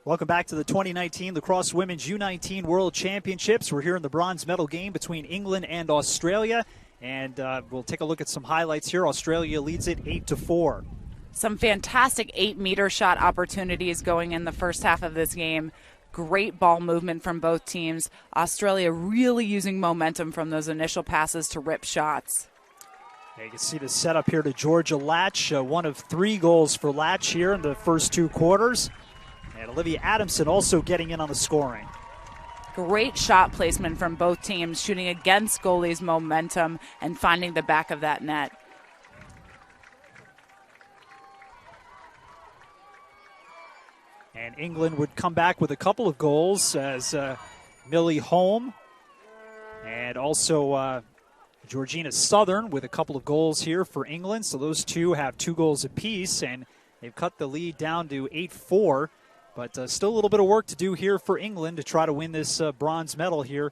[SPEAKER 2] Welcome back to the 2019 Lacrosse Women's U19 World Championships. We're here in the bronze medal game between England and Australia, and we'll take a look at some highlights here. Australia leads it 8-4.
[SPEAKER 1] Some fantastic 8-meter shot opportunities going in the first half of this game. Great ball movement from both teams. Australia really using momentum from those initial passes to rip shots.
[SPEAKER 2] You can see the setup here to Georgia Latch, one of 3 goals for Latch here in the first 2 quarters. And Olivia Adamson also getting in on the scoring.
[SPEAKER 1] Great shot placement from both teams, shooting against goalies' momentum and finding the back of that net.
[SPEAKER 2] And England would come back with a couple of goals as Millie Holm and also Georgina Southern with a couple of goals here for England. So those two have 2 goals apiece, and they've cut the lead down to 8-4. But still a little bit of work to do here for England to try to win this bronze medal here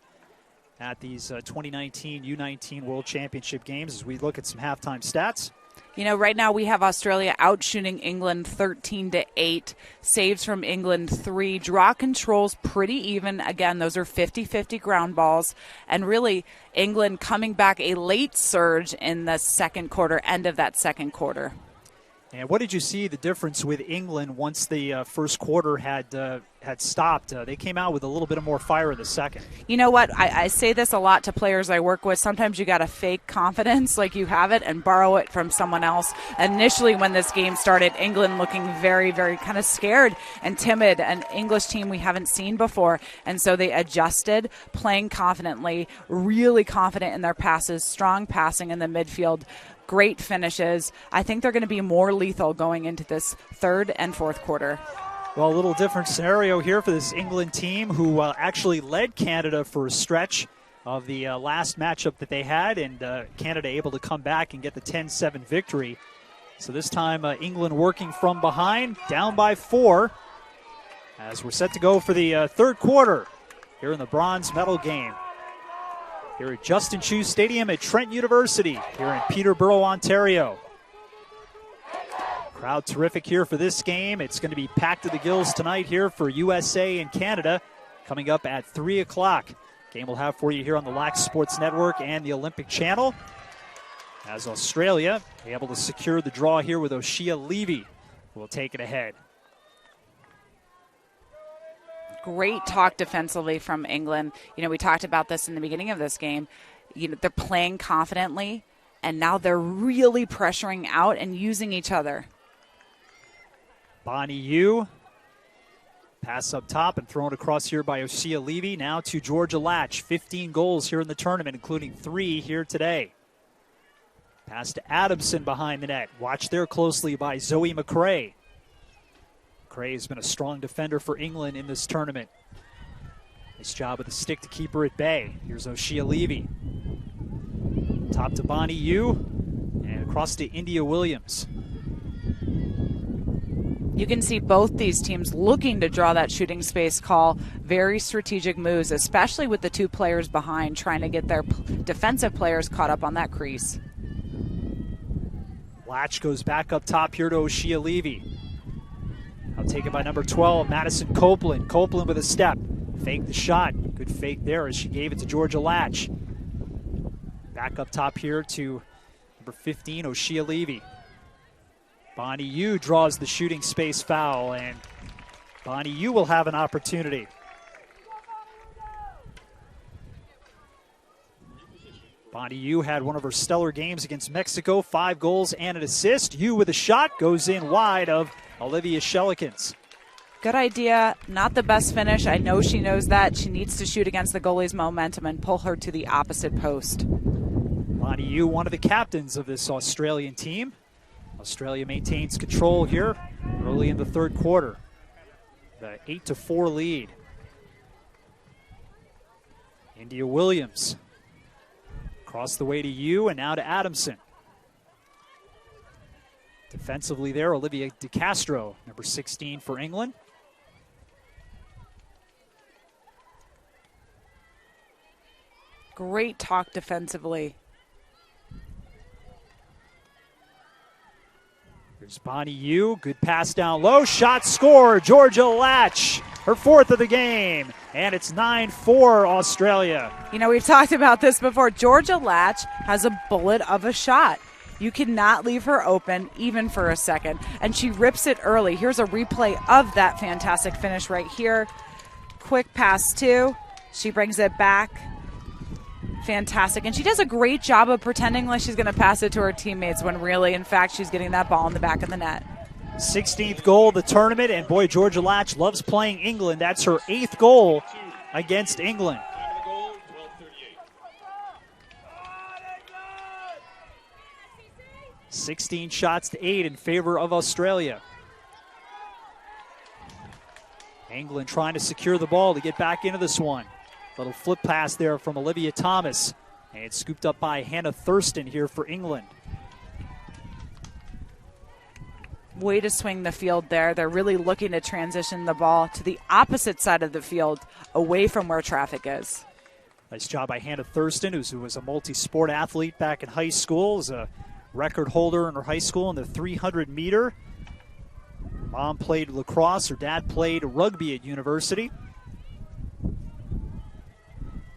[SPEAKER 2] at these 2019 U19 World Championship games as we look at some halftime stats.
[SPEAKER 1] You know, right now we have Australia outshooting England 13-8, saves from England 3, draw controls pretty even. Again, those are 50-50 ground balls, and really England coming back a late surge in the second quarter, end of that second quarter.
[SPEAKER 2] And what did you see the difference with England once the first quarter had stopped? They came out with a little bit of more fire in the second.
[SPEAKER 1] You know what? I say this a lot to players I work with. Sometimes you got to fake confidence like you have it and borrow it from someone else. Initially, when this game started, England looking very, very kind of scared and timid, an English team we haven't seen before. And so they adjusted, playing confidently, really confident in their passes, strong passing in the midfield. Great finishes. I think they're going to be more lethal going into this third and fourth quarter.
[SPEAKER 2] Well, a little different scenario here for this England team who actually led Canada for a stretch of the last matchup that they had, and Canada able to come back and get the 10-7 victory. So this time England working from behind, down by 4, as we're set to go for the third quarter here in the bronze medal game. Here at Justin Chu Stadium at Trent University here in Peterborough, Ontario. Crowd terrific here for this game. It's going to be packed to the gills tonight here for USA and Canada coming up at 3 o'clock. Game we'll have for you here on the Lax Sports Network and the Olympic Channel. As Australia able to secure the draw here with Oshia Levy, who will take it ahead.
[SPEAKER 1] Great talk defensively from England. You know, we talked about this in the beginning of this game. You know, they're playing confidently, and now they're really pressuring out and using each other.
[SPEAKER 2] Bonnie Yu, pass up top and thrown across here by Oshia Levy. Now to Georgia Latch, 15 goals here in the tournament, including 3 here today. Pass to Adamson behind the net. Watched there closely by Zoe McRae. McRae has been a strong defender for England in this tournament. Nice job with the stick to keep her at bay. Here's Oshia Levy. Top to Bonnie Yu, and across to India Williams.
[SPEAKER 1] You can see both these teams looking to draw that shooting space call. Very strategic moves, especially with the 2 players behind, trying to get their defensive players caught up on that crease.
[SPEAKER 2] Latch goes back up top here to Oshia Levy. Now taken by number 12, Madison Copeland. Copeland with a step. Fake the shot. Good fake there as she gave it to Georgia Latch. Back up top here to number 15, Oshia Levy. Bonnie Yu draws the shooting space foul, and Bonnie Yu will have an opportunity. Bonnie Yu had one of her stellar games against Mexico, 5 goals and an assist. Yu with a shot goes in wide of Olivia Shelikins.
[SPEAKER 1] Good idea. Not the best finish. I know she knows that. She needs to shoot against the goalie's momentum and pull her to the opposite post.
[SPEAKER 2] Bonnie Yu, one of the captains of this Australian team. Australia maintains control here early in the third quarter. The 8-4 lead. India Williams across the way to Yu and now to Adamson. Defensively there, Olivia DeCastro, number 16 for England.
[SPEAKER 1] Great talk defensively.
[SPEAKER 2] Here's Bonnie Yu, good pass down low, shot score, Georgia Latch, her 4th of the game, and it's 9-4 Australia.
[SPEAKER 1] You know, we've talked about this before. Georgia Latch has a bullet of a shot. You cannot leave her open even for a second, and she rips it early. Here's a replay of that fantastic finish right here. quick pass too. She brings it back. Fantastic. And she does a great job of pretending like she's going to pass it to her teammates when really, in fact, she's getting that ball in the back of the net.
[SPEAKER 2] 16th goal of the tournament, and boy, Georgia Latch loves playing England. That's her 8th goal against England. 16 shots to 8 in favor of Australia. England trying to secure the ball to get back into this one. Little flip pass there from Olivia Thomas. And scooped up by Hannah Thurston here for England.
[SPEAKER 1] Way to swing the field there. They're really looking to transition the ball to the opposite side of the field, away from where traffic is.
[SPEAKER 2] Nice job by Hannah Thurston, who was a multi-sport athlete back in high school. Was a record holder in her high school in the 300-meter. Mom played lacrosse. Her dad played rugby at university.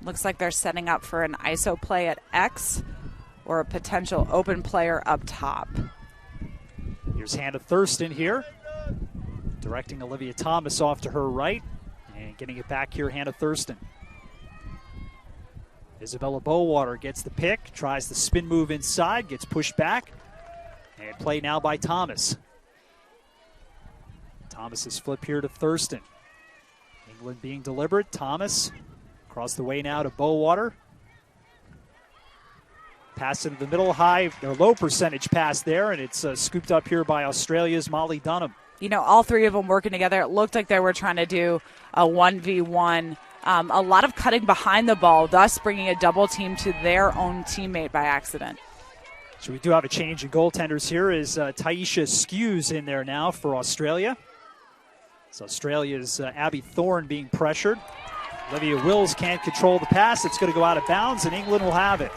[SPEAKER 1] Looks like they're setting up for an ISO play at X or a potential open player up top.
[SPEAKER 2] Here's Hannah Thurston here, directing Olivia Thomas off to her right, and getting it back here, Hannah Thurston. Isabella Bowater gets the pick, tries the spin move inside, gets pushed back, and play now by Thomas. Thomas's flip here to Thurston. England being deliberate. Thomas across the way now to Bowater. Pass into the middle, high, or low percentage pass there, and it's scooped up here by Australia's Molly Dunham.
[SPEAKER 1] You know, all three of them working together. It looked like they were trying to do a 1v1. A lot of cutting behind the ball, thus bringing a double team to their own teammate by accident.
[SPEAKER 2] So we do have a change in goaltenders here as Taisha Skews in there now for Australia. So Australia's Abby Thorne being pressured. Olivia Wills can't control the pass. It's going to go out of bounds, and England will have it.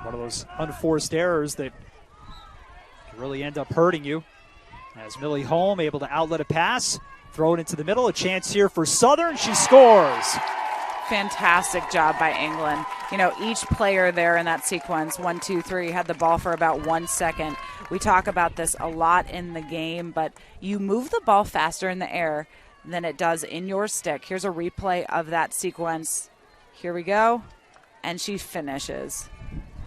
[SPEAKER 2] One of those unforced errors that can really end up hurting you. As Millie Holm able to outlet a pass, throw it into the middle. A chance here for Southern. She scores.
[SPEAKER 1] Fantastic job by England. You know, each player there in that sequence, 1, 2, 3, had the ball for about 1 second. We talk about this a lot in the game, but you move the ball faster in the air than it does in your stick. Here's a replay of that sequence. Here we go. And she finishes.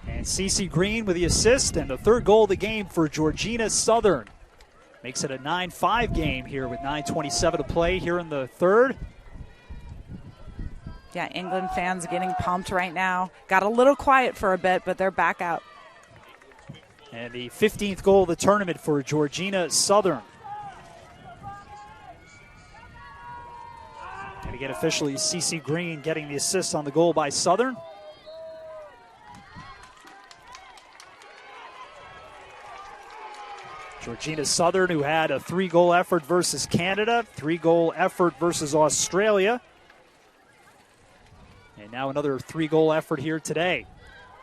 [SPEAKER 2] And Cece Green with the assist and the third goal of the game for Georgina Southern. Makes it a 9-5 game here with 9:27 to play here in the third.
[SPEAKER 1] Yeah, England fans getting pumped right now. Got a little quiet for a bit, but they're back out.
[SPEAKER 2] And the 15th goal of the tournament for Georgina Southern. And again, officially, Cece Green getting the assist on the goal by Southern. Georgina Southern, who had a 3-goal effort versus Canada, 3-goal effort versus Australia. And now another 3-goal effort here today.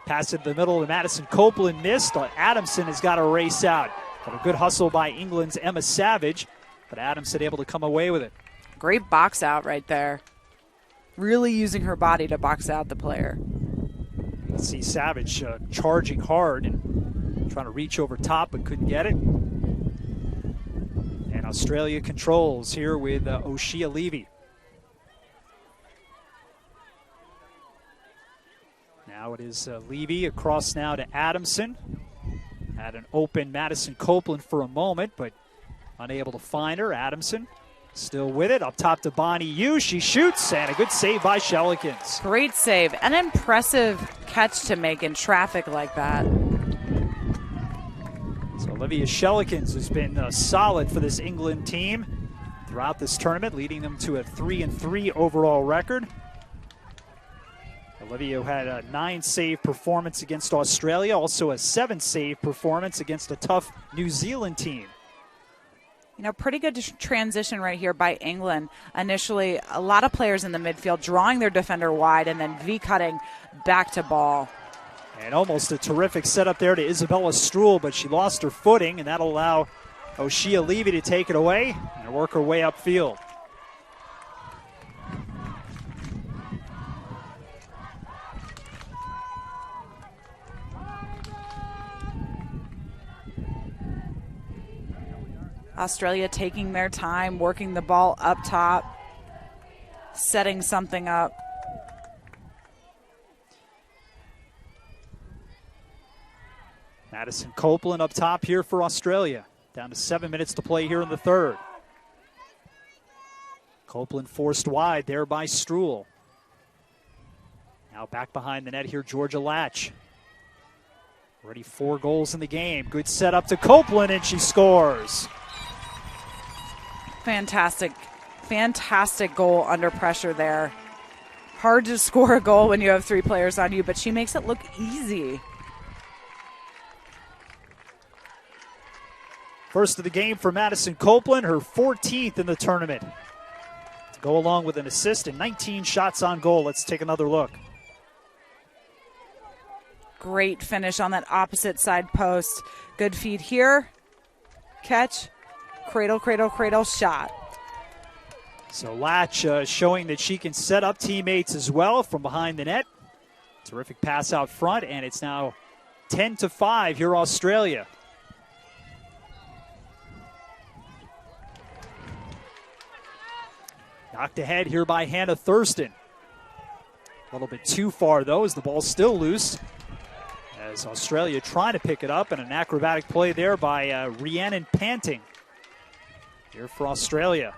[SPEAKER 2] Pass it in the middle, and Madison Copeland missed. Adamson has got to race out. But a good hustle by England's Emma Savage, but Adamson able to come away with it.
[SPEAKER 1] Great box out right there. Really using her body to box out the player.
[SPEAKER 2] See Savage charging hard and trying to reach over top, but couldn't get it. And Australia controls here with Oshia Levy. Now it is Levy across now to Adamson. Had an open Madison Copeland for a moment, but unable to find her. Adamson still with it. Up top to Bonnie Yu. She shoots, and a good save by Shellikins.
[SPEAKER 1] Great save. An impressive catch to make in traffic like that.
[SPEAKER 2] So Olivia Shellikins has been solid for this England team throughout this tournament, leading them to a 3-3 overall record. Olivia had a 9-save performance against Australia, also a 7-save performance against a tough New Zealand team.
[SPEAKER 1] You know, pretty good transition right here by England. Initially, a lot of players in the midfield drawing their defender wide and then V-cutting back to ball.
[SPEAKER 2] And almost a terrific setup there to Isabella Struhl, but she lost her footing, and that'll allow Oshia Levy to take it away and work her way upfield.
[SPEAKER 1] Australia taking their time, working the ball up top, setting something up.
[SPEAKER 2] Madison Copeland up top here for Australia. Down to 7 minutes to play here in the third. Copeland forced wide there by Struhl. Now back behind the net here, Georgia Latch. Already 4 goals in the game. Good setup to Copeland, and she scores.
[SPEAKER 1] Fantastic, fantastic goal under pressure there. Hard to score a goal when you have 3 players on you, but she makes it look easy.
[SPEAKER 2] First of the game for Madison Copeland, her 14th in the tournament. To go along with an assist and 19 shots on goal. Let's take another look.
[SPEAKER 1] Great finish on that opposite side post. Good feed here. Catch. Cradle, cradle, cradle, shot.
[SPEAKER 2] So Latch showing that she can set up teammates as well from behind the net. Terrific pass out front, and it's now 10-5 here, Australia. Knocked ahead here by Hannah Thurston. A little bit too far, though, as the ball's still loose. As Australia trying to pick it up, and an acrobatic play there by Rhiannon Panting here for Australia.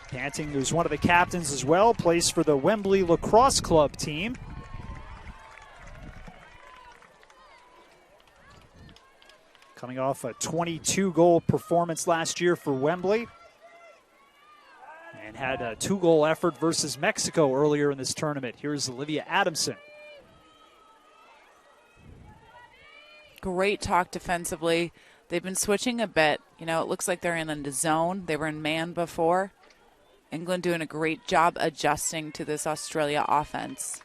[SPEAKER 2] Panting, who's one of the captains as well, plays for the Wembley Lacrosse Club team. Coming off a 22-goal performance last year for Wembley. And had a 2-goal effort versus Mexico earlier in this tournament. Here's Olivia Adamson.
[SPEAKER 1] Great talk defensively. They've been switching a bit. You know, it looks like they're in the zone. They were in man before. England doing a great job adjusting to this Australia offense.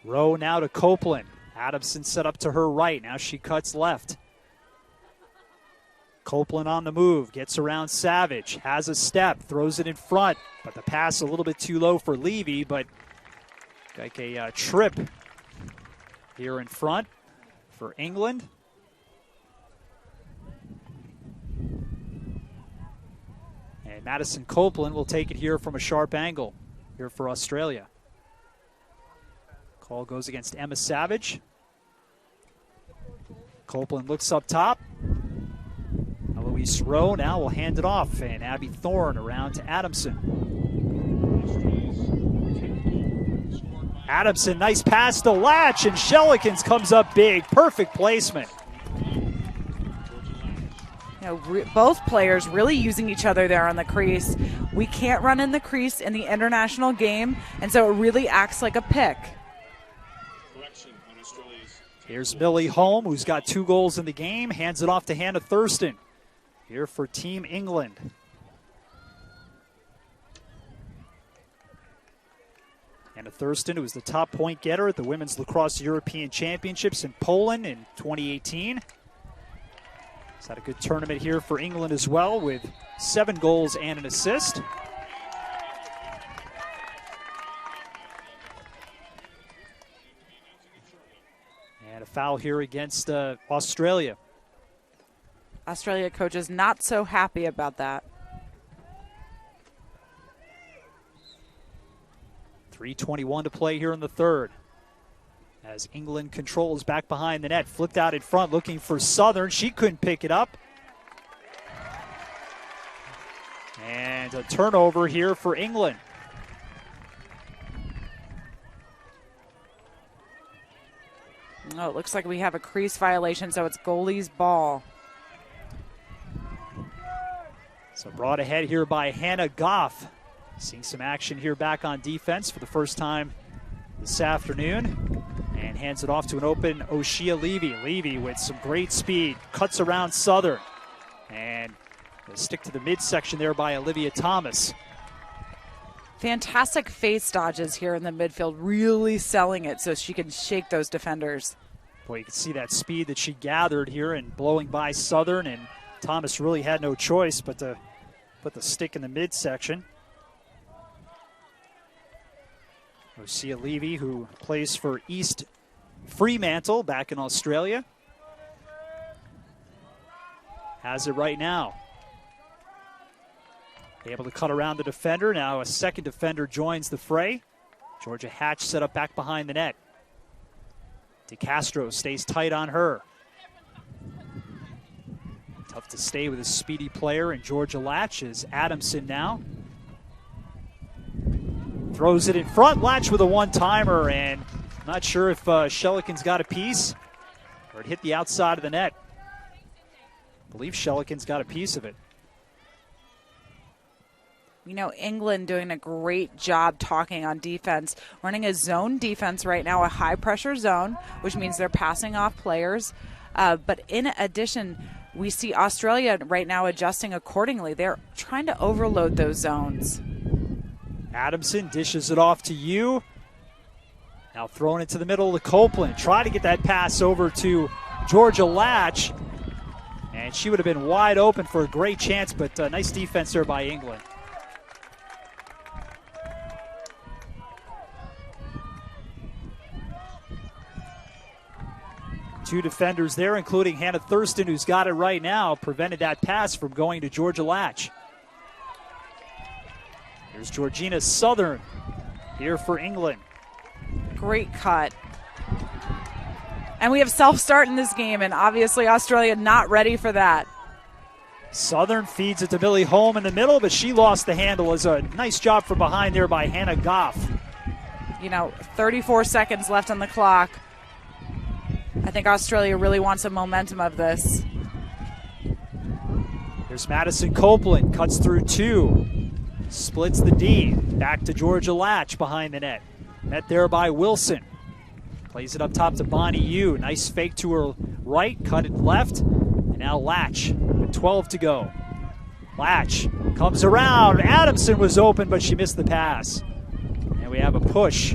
[SPEAKER 2] Rowe now to Copeland. Adamson set up to her right. Now she cuts left. Copeland on the move, gets around Savage, has a step, throws it in front, but the pass a little bit too low for Levy, but like a trip here in front for England. And Madison Copeland will take it here from a sharp angle here for Australia. Call goes against Emma Savage. Copeland looks up top. Eloise Rowe now will hand it off, and Abby Thorne around to Adamson. Adamson, nice pass to Latch, and Shellikins comes up big. Perfect placement.
[SPEAKER 1] You know, both players really using each other there on the crease. We can't run in the crease in the international game, and so it really acts like a pick.
[SPEAKER 2] Here's Millie Holm, who's got 2 goals in the game, hands it off to Hannah Thurston here for Team England. Hannah Thurston, who was the top point getter at the Women's Lacrosse European Championships in Poland in 2018. He's had a good tournament here for England as well, with 7 goals and an assist. And a foul here against Australia.
[SPEAKER 1] Australia coach is not so happy about that.
[SPEAKER 2] 3:21 to play here in the third. As England controls back behind the net, flipped out in front looking for Southern. She couldn't pick it up. And a turnover here for England.
[SPEAKER 1] Oh, it looks like we have a crease violation, so it's goalie's ball.
[SPEAKER 2] So brought ahead here by Hannah Goff. Seeing some action here back on defense for the first time this afternoon. And hands it off to an open Oshia Levy. Levy with some great speed, cuts around Southern. And a stick to the midsection there by Olivia Thomas.
[SPEAKER 1] Fantastic face dodges here in the midfield, really selling it so she can shake those defenders.
[SPEAKER 2] Boy, you can see that speed that she gathered here and blowing by Southern, and Thomas really had no choice but to put the stick in the midsection. Oshia Levy, who plays for East Fremantle back in Australia. has it right now. Able to cut around the defender. Now a second defender joins the fray. Georgia Hatch set up back behind the net. DeCastro stays tight on her. Tough to stay with a speedy player, and Georgia Latch is Adamson now. Throws it in front. Latch with a one-timer, and I'm not sure if Shelikin's got a piece or it hit the outside of the net. I believe Shelikin's got a piece of it.
[SPEAKER 1] You know, England doing a great job talking on defense, running a zone defense right now, a high-pressure zone, which means they're passing off players. But in addition, we see Australia right now adjusting accordingly. They're trying to overload those zones.
[SPEAKER 2] Adamson dishes it off to you. Now throwing it to the middle of Copeland. Try to get that pass over to Georgia Latch. And she would have been wide open for a great chance, but nice defense there by England. Two defenders there, including Hannah Thurston, who's got it right now, prevented that pass from going to Georgia Latch. Here's Georgina Southern here for England.
[SPEAKER 1] Great cut. And we have self-start in this game, and obviously Australia not ready for that.
[SPEAKER 2] Southern feeds it to Millie Holm in the middle, but she lost the handle. As a nice job from behind there by Hannah Goff.
[SPEAKER 1] You know, 34 seconds left on the clock. I think Australia really wants some momentum of this.
[SPEAKER 2] Here's Madison Copeland, cuts through two, splits the D. Back to Georgia Latch behind the net. Met there by Wilson. Plays it up top to Bonnie Yu. Nice fake to her right, cut it left. And now Latch with 12 to go. Latch comes around. Adamson was open, but she missed the pass. And we have a push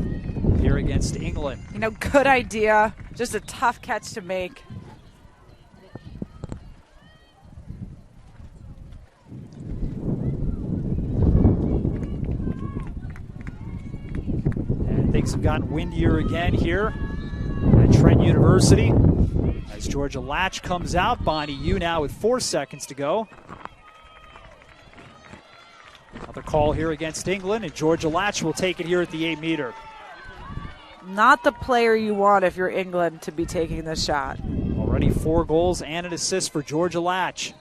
[SPEAKER 2] here against England.
[SPEAKER 1] You know, good idea. Just a tough catch to make.
[SPEAKER 2] And things have gotten windier again here at Trent University. As Georgia Latch comes out, Bonnie Yu now with 4 seconds to go. Another call here against England, and Georgia Latch will take it here at the 8-meter.
[SPEAKER 1] Not the player you want if you're England to be taking this shot.
[SPEAKER 2] Already 4 goals and an assist for Georgia Latch.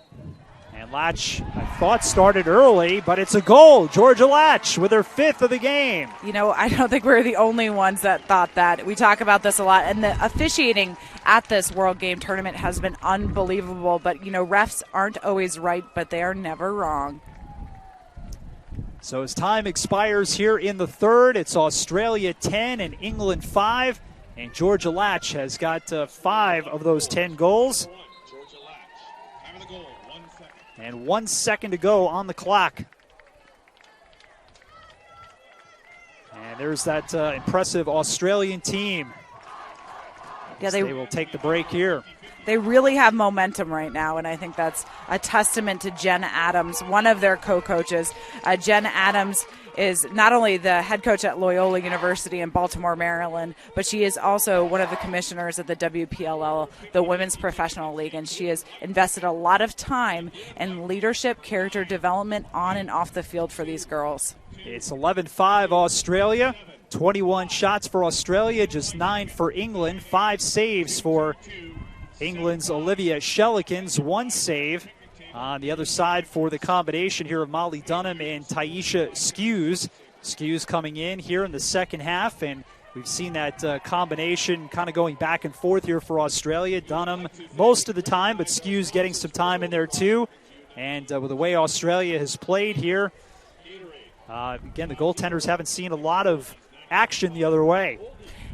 [SPEAKER 2] And Latch, I thought, started early, but it's a goal. Georgia Latch with her 5th of the game.
[SPEAKER 1] You know, I don't think we're the only ones that thought that. We talk about this a lot. And the officiating at this World Game Tournament has been unbelievable. But, you know, refs aren't always right, but they are never wrong.
[SPEAKER 2] So as time expires here in the third, it's Australia 10 and England 5. And Georgia Latch has got 5 of those 10 goals. And 1 second to go on the clock. And there's that impressive Australian team.
[SPEAKER 1] Yeah,
[SPEAKER 2] they will take the break here.
[SPEAKER 1] They really have momentum right now, and I think that's a testament to Jen Adams, one of their co-coaches. Jen Adams is not only the head coach at Loyola University in Baltimore, Maryland, but she is also one of the commissioners of the WPLL, the Women's Professional League, and she has invested a lot of time in leadership, character development on and off the field for these girls.
[SPEAKER 2] It's 11-5 Australia, 21 shots for Australia, just 9 for England, 5 saves for England's Olivia Shelikins, 1 save on the other side for the combination here of Molly Dunham and Taisha Skews. Skews coming in here in the second half, and we've seen that combination kind of going back and forth here for Australia. Dunham most of the time, but Skews getting some time in there too. And with the way Australia has played here, again, the goaltenders haven't seen a lot of action the other way.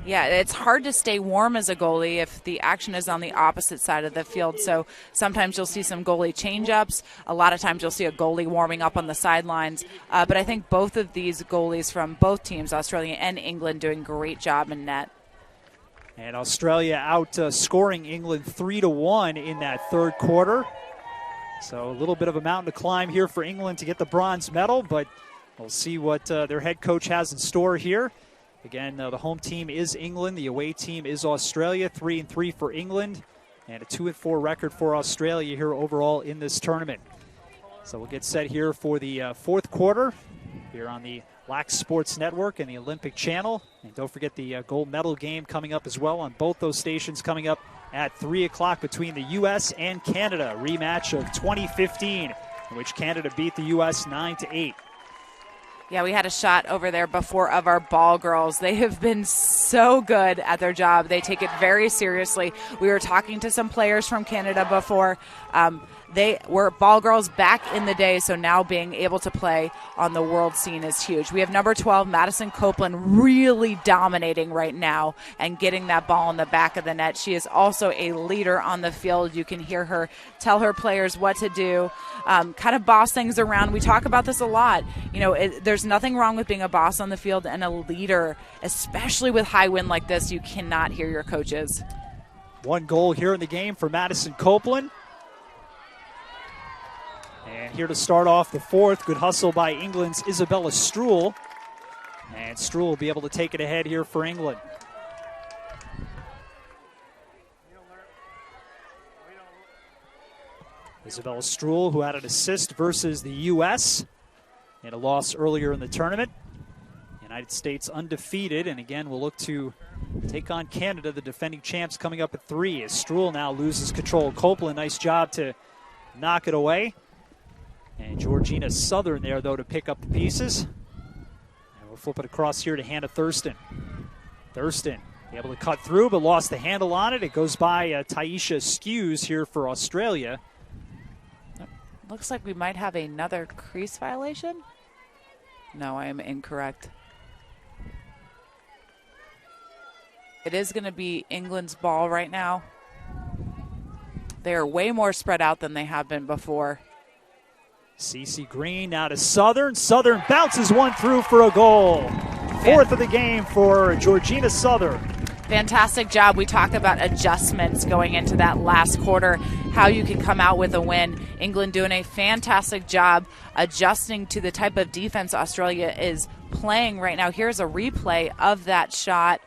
[SPEAKER 1] Yeah, it's hard to stay warm as a goalie if the action is on the opposite side of the field. So sometimes you'll see some goalie change-ups. A lot of times you'll see a goalie warming up on the sidelines. But I think both of these goalies from both teams, Australia and England, doing a great job in net.
[SPEAKER 2] And Australia out scoring England 3-1 in that third quarter. So a little bit of a mountain to climb here for England to get the bronze medal, but we'll see what their head coach has in store here. Again, the home team is England. The away team is Australia. 3-3 for England. and a 2-4 record for Australia here overall in this tournament. So we'll get set here for the fourth quarter here on the Lax Sports Network and the Olympic Channel. And don't forget the gold medal game coming up as well on both those stations coming up at 3 o'clock between the U.S. and Canada. Rematch of 2015, in which Canada beat the U.S. 9-8.
[SPEAKER 1] Yeah, we had a shot over there before of our ball girls. They have been so good at their job. They take it very seriously. We were talking to some players from Canada before. They were ball girls back in the day, so now being able to play on the world scene is huge. We have number 12, Madison Copeland, really dominating right now and getting that ball in the back of the net. She is also a leader on the field. You can hear her tell her players what to do, kind of boss things around. We talk about this a lot. You know, there's nothing wrong with being a boss on the field and a leader, especially with high wind like this. You cannot hear your coaches.
[SPEAKER 2] One goal here in the game for Madison Copeland. And here to start off the fourth, good hustle by England's Isabella Struhl. And Struhl will be able to take it ahead here for England. Isabella Struhl, who had an assist versus the U.S. in a loss earlier in the tournament. United States undefeated, and again, we'll look to take on Canada, the defending champs, coming up at 3 as Struhl now loses control. Copeland, nice job to knock it away. And Georgina Southern there, though, to pick up the pieces. And we'll flip it across here to Hannah Thurston. Thurston able to cut through, but lost the handle on it. It goes by Taisha Skews here for Australia.
[SPEAKER 1] Looks like we might have another crease violation. No, I am incorrect. It is going to be England's ball right now. They are way more spread out than they have been before.
[SPEAKER 2] Cece Green now to Southern. Southern bounces one through for a goal. Fourth of the game for Georgina Southern.
[SPEAKER 1] Fantastic job. We talked about adjustments going into that last quarter, how you can come out with a win. England doing a fantastic job adjusting to the type of defense Australia is playing right now. Here's a replay of that shot.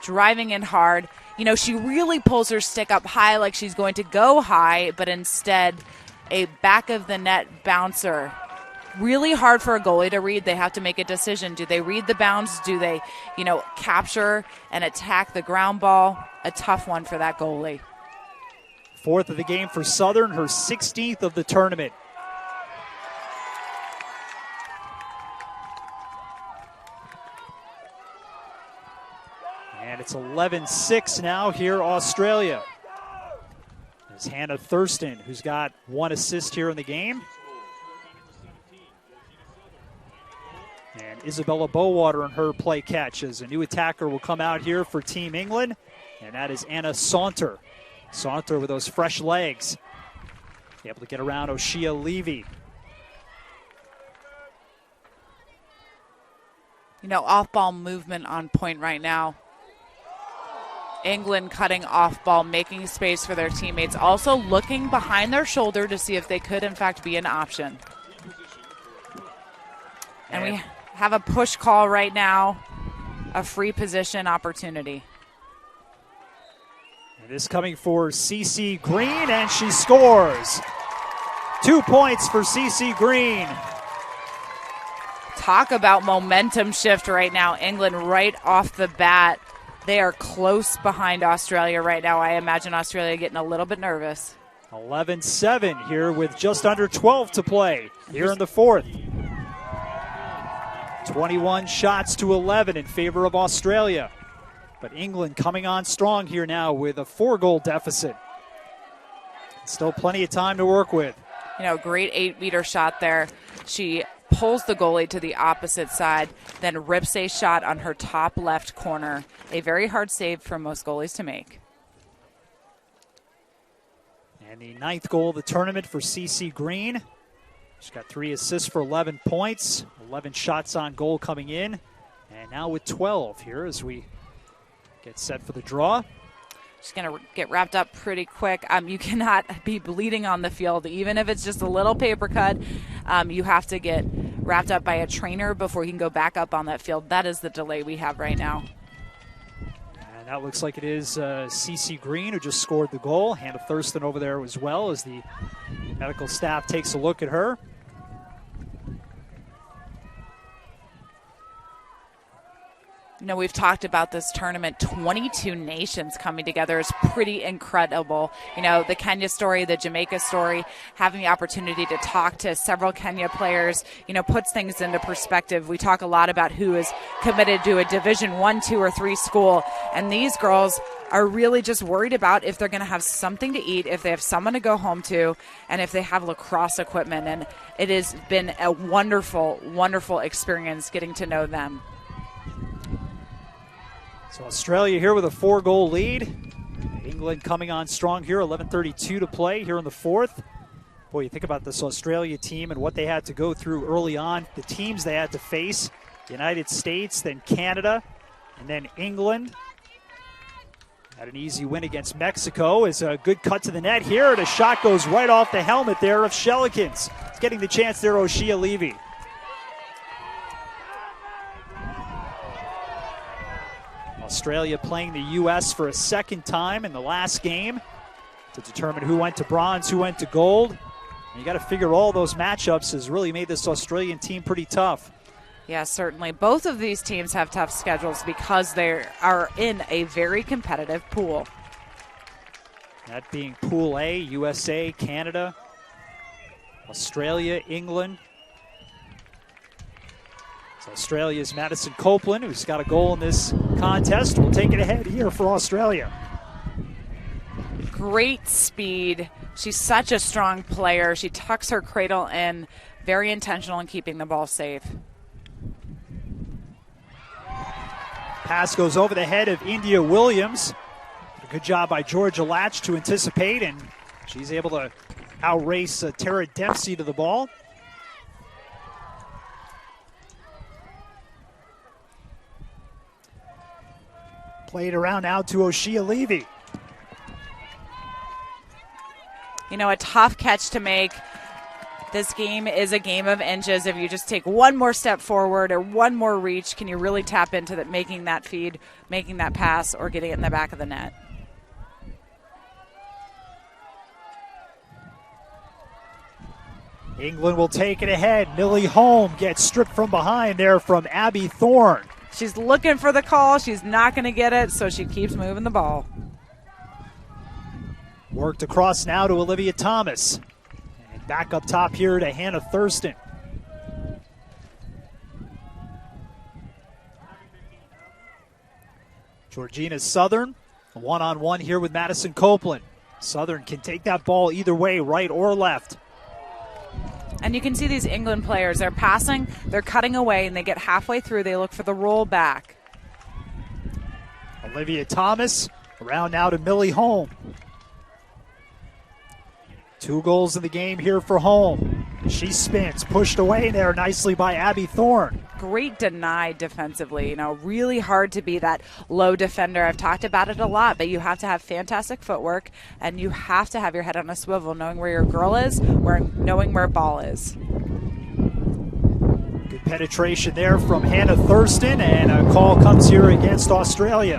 [SPEAKER 1] Driving in hard. You know, she really pulls her stick up high like she's going to go high, but instead a back of the net bouncer. Really hard for a goalie to read. They have to make a decision. Do they read the bounce? Do they, capture and attack the ground ball? A tough one for that goalie.
[SPEAKER 2] Fourth of the game for Southern, her 16th of the tournament. And it's 11-6 now here, Australia. It's Hannah Thurston, who's got one assist here in the game. And Isabella Bowater in her play catch as a new attacker will come out here for Team England. And that is Anna Saunter. Saunter with those fresh legs. Able to get around Oshia Levy.
[SPEAKER 1] Off-ball movement on point right now. England cutting off ball, making space for their teammates, also looking behind their shoulder to see if they could, in fact, be an option. And we have a push call right now, a free position opportunity.
[SPEAKER 2] And this coming for Cece Green, and she scores. 2 points for Cece Green.
[SPEAKER 1] Talk about momentum shift right now. England right off the bat. They are close behind Australia right now. I imagine Australia getting a little bit nervous.
[SPEAKER 2] 11-7 here with just under 12 to play here in the fourth. 21 shots to 11 in favor of Australia. But England coming on strong here now with a 4-goal deficit. Still plenty of time to work with.
[SPEAKER 1] Great 8-meter shot there. She pulls the goalie to the opposite side, then rips a shot on her top left corner. A very hard save for most goalies to make.
[SPEAKER 2] And the 9th goal of the tournament for Cece Green. She's got 3 assists for 11 points, 11 shots on goal coming in, and now with 12 here as we get set for the draw.
[SPEAKER 1] She's going to get wrapped up pretty quick. You cannot be bleeding on the field, even if it's just a little paper cut. You have to get wrapped up by a trainer before you can go back up on that field. That is the delay we have right now.
[SPEAKER 2] And That looks like it is Cece Green who just scored the goal. Hannah Thurston over there as well as the medical staff takes a look at her.
[SPEAKER 1] You know, we've talked about this tournament, 22 nations coming together is pretty incredible. You know, the Kenya story, the Jamaica story, having the opportunity to talk to several Kenya players, you know, puts things into perspective. We talk a lot about who is committed to a Division 1, 2, or 3 school, and these girls are really just worried about if they're going to have something to eat, if they have someone to go home to, and if they have lacrosse equipment. And it has been a wonderful, wonderful experience getting to know them.
[SPEAKER 2] So Australia here with a 4-goal lead. England coming on strong here, 11:32 to play here in the fourth. Boy, you think about this Australia team and what they had to go through early on, the teams they had to face, the United States, then Canada, and then England. Had an easy win against Mexico. Is a good cut to the net here, and a shot goes right off the helmet there of Shellikins. It's getting the chance there, Oshia Levy. Australia playing the U.S. for a second time in the last game to determine who went to bronze, who went to gold. And you got to figure all those matchups has really made this Australian team pretty tough.
[SPEAKER 1] Yeah, certainly. Both of these teams have tough schedules because they are in a very competitive pool.
[SPEAKER 2] That being Pool A, USA, Canada, Australia, England. So Australia's Madison Copeland, who's got a goal in this contest, will take it ahead here for Australia.
[SPEAKER 1] Great speed. She's such a strong player. She tucks her cradle in, very intentional in keeping the ball safe.
[SPEAKER 2] Pass goes over the head of India Williams. A good job by Georgia Latch to anticipate, and she's able to outrace Tara Dempsey to the ball. Played around now to Oshia Levy.
[SPEAKER 1] You know, a tough catch to make. This game is a game of inches. If you just take one more step forward or one more reach, can you really tap into that, making that feed, making that pass, or getting it in the back of the net?
[SPEAKER 2] England will take it ahead. Millie Holm gets stripped from behind there from Abby Thorne.
[SPEAKER 1] She's looking for the call. She's not going to get it, so she keeps moving the ball.
[SPEAKER 2] Worked across now to Olivia Thomas. And back up top here to Hannah Thurston. Georgina Southern, one-on-one here with Madison Copeland. Southern can take that ball either way, right or left.
[SPEAKER 1] And you can see these England players, they're passing, they're cutting away, and they get halfway through, they look for the roll back.
[SPEAKER 2] Olivia Thomas, around now to Millie Holm. 2 goals in the game here for Holm. She spins, pushed away there nicely by Abby Thorne.
[SPEAKER 1] Great deny defensively, you know, really hard to be that low defender. I've talked about it a lot, but you have to have fantastic footwork, and you have to have your head on a swivel, knowing where your girl is, knowing where ball is.
[SPEAKER 2] Good penetration there from Hannah Thurston, and a call comes here against Australia.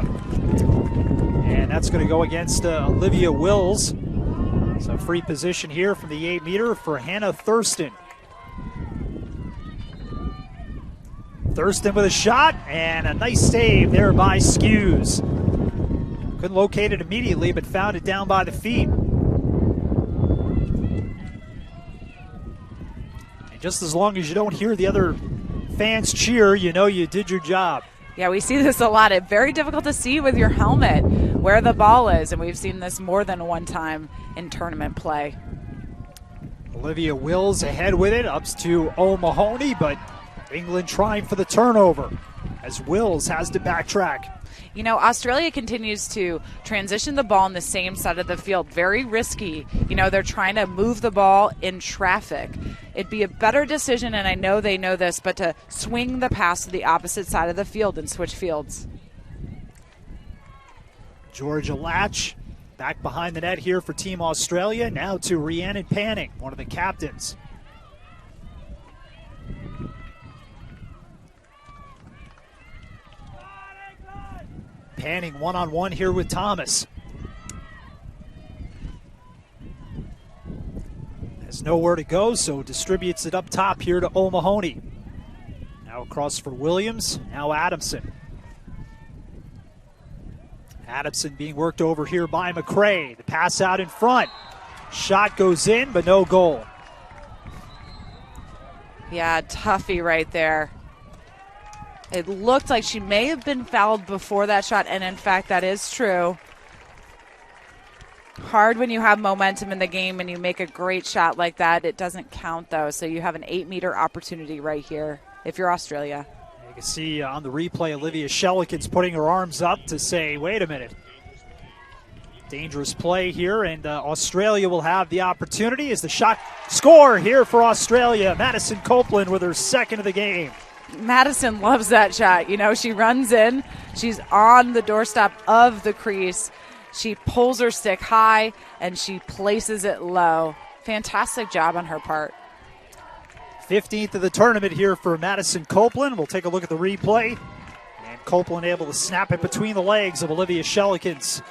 [SPEAKER 2] And that's going to go against Olivia Wills. So free position here from the 8-meter for Hannah Thurston. Thurston with a shot, and a nice save there by Skews. Couldn't locate it immediately, but found it down by the feet. And just as long as you don't hear the other fans cheer, you know you did your job.
[SPEAKER 1] Yeah, we see this a lot. It's very difficult to see with your helmet where the ball is, and we've seen this more than one time in tournament play.
[SPEAKER 2] Olivia Wills ahead with it, ups to O'Mahony, but England trying for the turnover as Wills has to backtrack.
[SPEAKER 1] You know, Australia continues to transition the ball on the same side of the field. Very risky. You know, they're trying to move the ball in traffic. It'd be a better decision, and I know they know this, but to swing the pass to the opposite side of the field and switch fields.
[SPEAKER 2] Georgia Latch back behind the net here for Team Australia. Now to Rhiannon Panning, one of the captains. Panning one-on-one here with Thomas. Has nowhere to go, so distributes it up top here to O'Mahony. Now across for Williams, now Adamson. Adamson being worked over here by McCray. The pass out in front. Shot goes in, but no goal.
[SPEAKER 1] Yeah, toughie right there. It looked like she may have been fouled before that shot, and in fact, that is true. Hard when you have momentum in the game and you make a great shot like that. It doesn't count, though, so you have an 8-meter opportunity right here if you're Australia.
[SPEAKER 2] You can see on the replay, Olivia Shellickens putting her arms up to say, wait a minute. Dangerous play here, and Australia will have the opportunity as the shot score here for Australia. Madison Copeland with her second of the game.
[SPEAKER 1] Madison loves that shot. You know, she runs in. She's on the doorstep of the crease. She pulls her stick high, and she places it low. Fantastic job on her part.
[SPEAKER 2] 15th of the tournament here for Madison Copeland. We'll take a look at the replay. And Copeland able to snap it between the legs of Olivia Shellickens.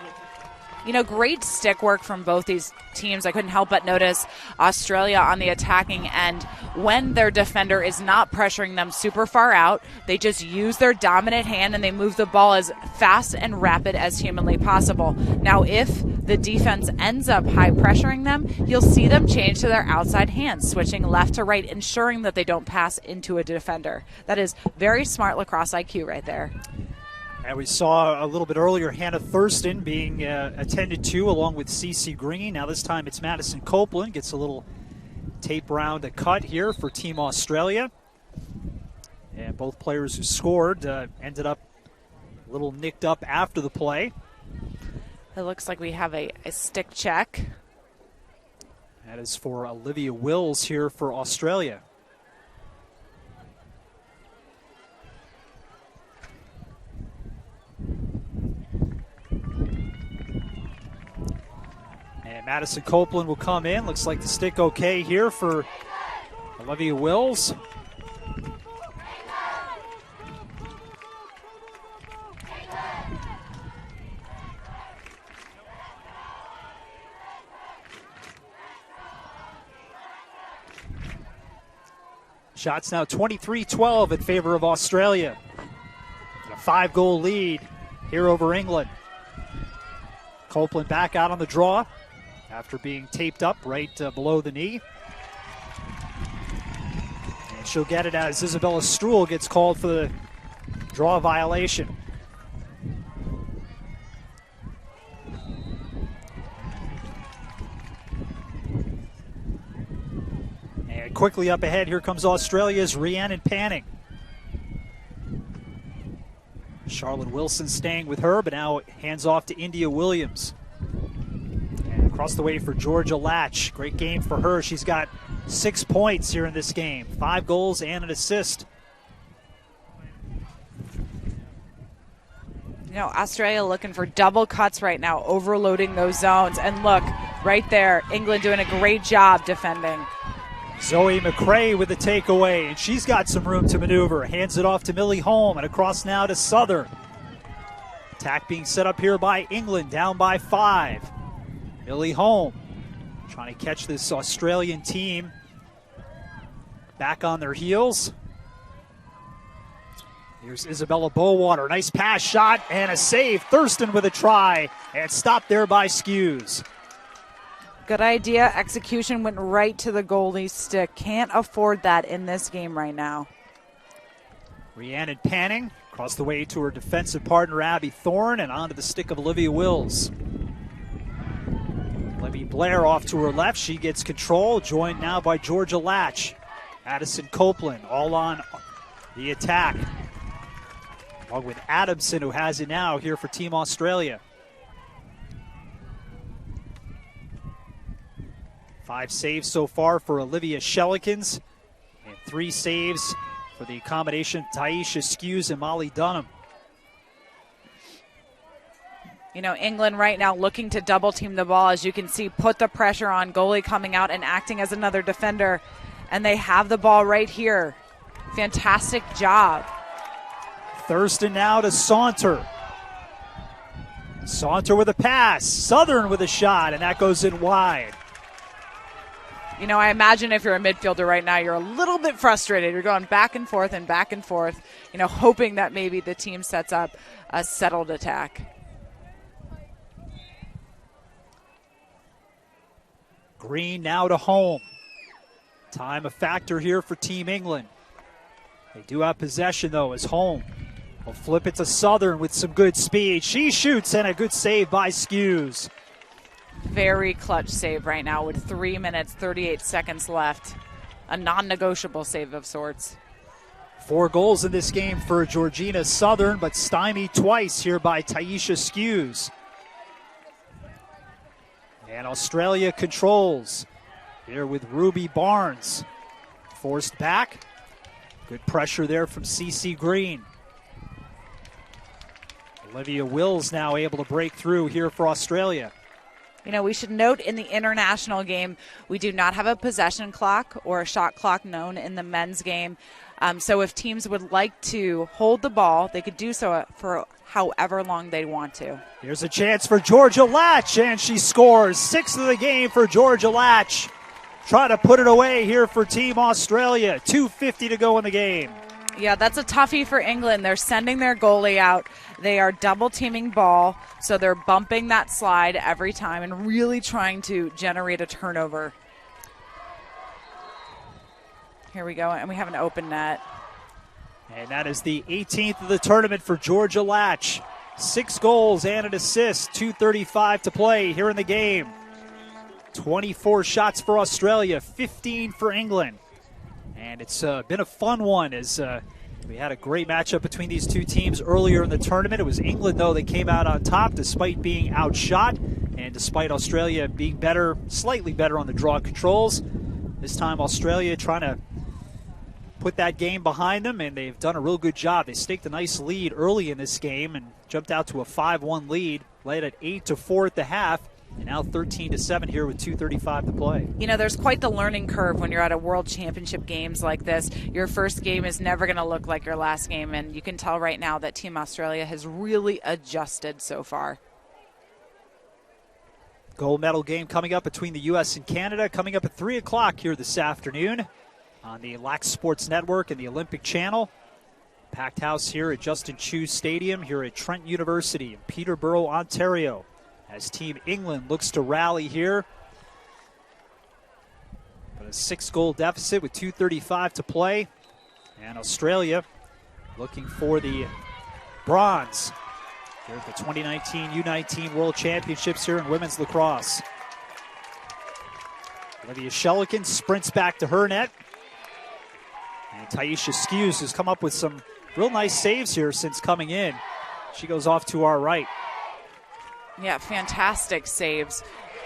[SPEAKER 1] You know, great stick work from both these teams. I couldn't help but notice Australia on the attacking end. When their defender is not pressuring them super far out, they just use their dominant hand and they move the ball as fast and rapid as humanly possible. Now, if the defense ends up high pressuring them, you'll see them change to their outside hands, switching left to right, ensuring that they don't pass into a defender. That is very smart lacrosse IQ right there.
[SPEAKER 2] And we saw a little bit earlier Hannah Thurston being attended to along with Cece Green. Now this time it's Madison Copeland. Gets a little tape round a cut here for Team Australia. And both players who scored ended up a little nicked up after the play.
[SPEAKER 1] It looks like we have a stick check.
[SPEAKER 2] That is for Olivia Wills here for Australia. Madison Copeland will come in. Looks like the stick okay here for Olivia Wills. Shots now 23-12 in favor of Australia. A 5-goal lead here over England. Copeland back out on the draw after being taped up right below the knee. And she'll get it as Isabella Struhl gets called for the draw violation. And quickly up ahead, here comes Australia's Rhiannon Panning. Charlotte Wilson staying with her, but now hands off to India Williams. Across the way for Georgia Latch. Great game for her. She's got 6 points here in this game. 5 goals and an assist.
[SPEAKER 1] You know, Australia looking for double cuts right now, overloading those zones. And look, right there, England doing a great job defending.
[SPEAKER 2] Zoe McCray with the takeaway, and she's got some room to maneuver. Hands it off to Millie Holm, and across now to Southern. Attack being set up here by England, down by 5. Millie Holm trying to catch this Australian team back on their heels. Here's Isabella Bowater. Nice pass, shot, and a save. Thurston with a try, and stopped there by Skews.
[SPEAKER 1] Good idea. Execution went right to the goalie's stick. Can't afford that in this game right now.
[SPEAKER 2] Rhiannon Panning across the way to her defensive partner, Abby Thorne, and onto the stick of Olivia Wills. Libby Blair off to her left. She gets control, joined now by Georgia Latch. Addison Copeland all on the attack, along with Adamson, who has it now here for Team Australia. 5 saves so far for Olivia Shellickens, and 3 saves for the combination Taisha Skews and Molly Dunham.
[SPEAKER 1] You know, England right now looking to double team the ball. As you can see, put the pressure on goalie coming out and acting as another defender. And they have the ball right here. Fantastic job.
[SPEAKER 2] Thurston now to Saunter. Saunter with a pass. Southern with a shot, and that goes in wide.
[SPEAKER 1] You know, I imagine if you're a midfielder right now, you're a little bit frustrated. You're going back and forth, you know, hoping that maybe the team sets up a settled attack.
[SPEAKER 2] Green now to home. Time a factor here for Team England. They do have possession, though, as home. Will flip it to Southern with some good speed. She shoots, and a good save by Skews.
[SPEAKER 1] Very clutch save right now with 3 minutes, 38 seconds left. A non-negotiable save of sorts.
[SPEAKER 2] 4 goals in this game for Georgina Southern, but stymied twice here by Taisha Skews. And Australia controls here with Ruby Barnes. Forced back. Good pressure there from CeCe Green. Olivia Wills now able to break through here for Australia.
[SPEAKER 1] You know, we should note in the international game, we do not have a possession clock or a shot clock known in the men's game. So if teams would like to hold the ball, they could do so for however long they want to.
[SPEAKER 2] Here's a chance for Georgia Latch, and she scores. 6th of the game for Georgia Latch. Try to put it away here for Team Australia. 2:50 to go in the game.
[SPEAKER 1] Yeah, that's a toughie for England. They're sending their goalie out. They are double-teaming ball, so they're bumping that slide every time and really trying to generate a turnover. Here we go, and we have an open net.
[SPEAKER 2] And that is the 18th of the tournament for Georgia Latch. 6 goals and an assist, 2:35 to play here in the game. 24 shots for Australia, 15 for England. And it's been a fun one as we had a great matchup between these two teams earlier in the tournament. It was England, though, that came out on top despite being outshot and despite Australia being better, slightly better on the draw controls. This time Australia trying to put that game behind them, and they've done a real good job. They staked a nice lead early in this game and jumped out to a 5-1 lead, led at 8-4 at the half. And now 13-7 here with 2:35 to play.
[SPEAKER 1] You know, there's quite the learning curve when you're at a World Championship games like this. Your first game is never going to look like your last game, and you can tell right now that Team Australia has really adjusted so far.
[SPEAKER 2] Gold medal game coming up between the U.S. and Canada, coming up at 3 o'clock here this afternoon on the Lax Sports Network and the Olympic Channel. Packed house here at Justin Chu Stadium here at Trent University in Peterborough, Ontario, as Team England looks to rally here. But a 6-goal deficit with 2:35 to play. And Australia looking for the bronze here at the 2019 U19 World Championships here in women's lacrosse. Olivia Shellican sprints back to her net. And Taisha Skews has come up with some real nice saves here since coming in. She goes off to our right.
[SPEAKER 1] Yeah, fantastic saves,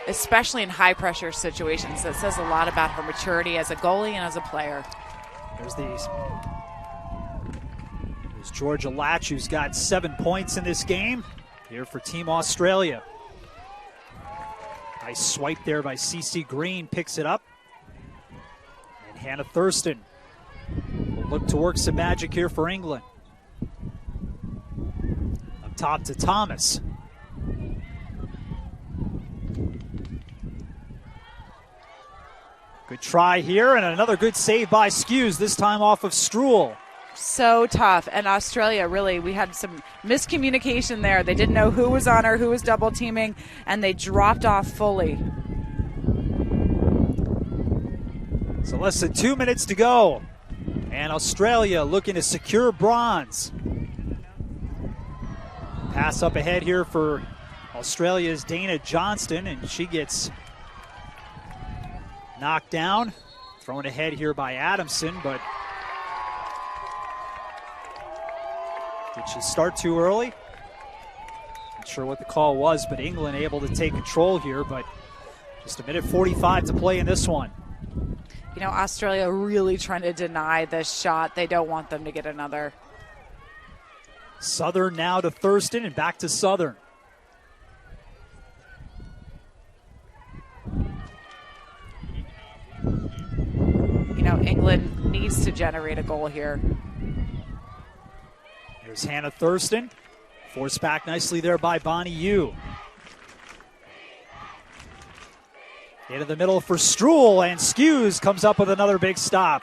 [SPEAKER 1] especially in high-pressure situations. That says a lot about her maturity as a goalie and as a player.
[SPEAKER 2] There's Georgia Latch, who's got 7 points in this game. Here for Team Australia. Nice swipe there by CeCe Green, picks it up. And Hannah Thurston will look to work some magic here for England. Up top to Thomas. Good try here, and another good save by Skews, this time off of Struhl.
[SPEAKER 1] So tough. And Australia, really, we had some miscommunication there. They didn't know who was on her, who was double teaming, and they dropped off fully.
[SPEAKER 2] So less than 2 minutes to go. And Australia looking to secure bronze. Pass up ahead here for Australia's Dana Johnston, and she gets knocked down. Thrown ahead here by Adamson, but did she start too early? Not sure what the call was, but England able to take control here, but just 1:45 to play in this one.
[SPEAKER 1] You know, Australia really trying to deny this shot. They don't want them to get another.
[SPEAKER 2] Southern now to Thurston and back to Southern.
[SPEAKER 1] You know, England needs to generate a goal here.
[SPEAKER 2] Here's Hannah Thurston. Forced back nicely there by Bonnie Yu. Into the middle for Struhl, and Skews comes up with another big stop.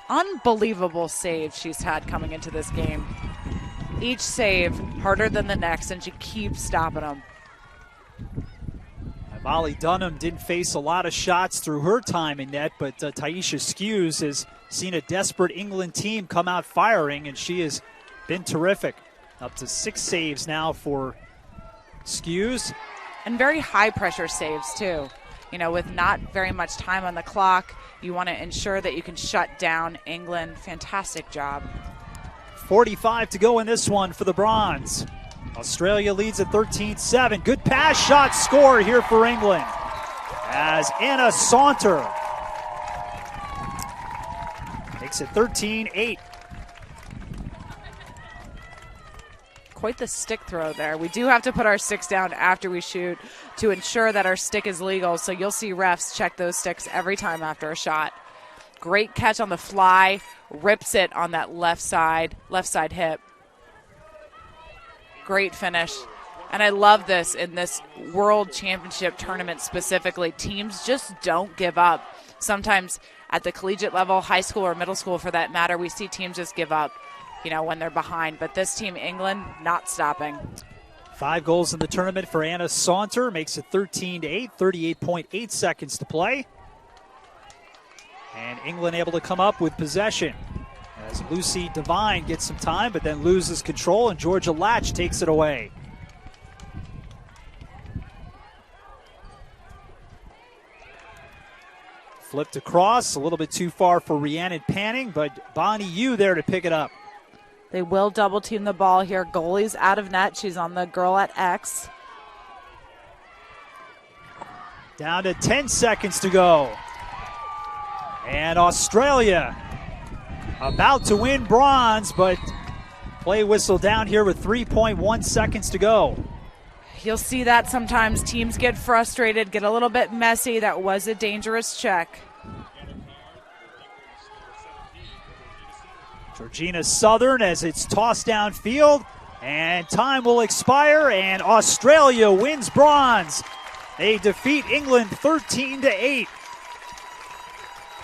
[SPEAKER 1] Unbelievable save she's had coming into this game. Each save harder than the next, and she keeps stopping them.
[SPEAKER 2] Molly Dunham didn't face a lot of shots through her time in net, but Taisha Skews has seen a desperate England team come out firing, and she has been terrific. Up to 6 saves now for Skews.
[SPEAKER 1] And very high-pressure saves, too. You know, with not very much time on the clock, you want to ensure that you can shut down England. Fantastic job.
[SPEAKER 2] 45 to go in this one for the Bronze. Australia leads at 13-7. Good pass, shot, score here for England. As Anna Saunter makes it 13-8.
[SPEAKER 1] Quite the stick throw there. We do have to put our sticks down after we shoot to ensure that our stick is legal, so you'll see refs check those sticks every time after a shot. Great catch on the fly, rips it on that left side hip. Great finish. And I love this in this World Championship tournament specifically. Teams just don't give up. Sometimes at the collegiate level, high school or middle school for that matter, we see teams just give up, you know, when they're behind. But this team, England, not stopping.
[SPEAKER 2] 5 goals in the tournament for Anna Saunter. Makes it 13-8, 38.8 seconds to play. And England able to come up with possession as Lucy Devine gets some time, but then loses control, and Georgia Latch takes it away. Flipped across, a little bit too far for Rhiannon Panning, but Bonnie Yu there to pick it up.
[SPEAKER 1] They will double team the ball here. Goalie's out of net. She's on the girl at X.
[SPEAKER 2] Down to 10 seconds to go. And Australia about to win bronze, but play whistle down here with 3.1 seconds to go.
[SPEAKER 1] You'll see that sometimes teams get frustrated, get a little bit messy. That was a dangerous check.
[SPEAKER 2] Georgina Southern as it's tossed downfield, and time will expire, and Australia wins bronze. They defeat England 13-8.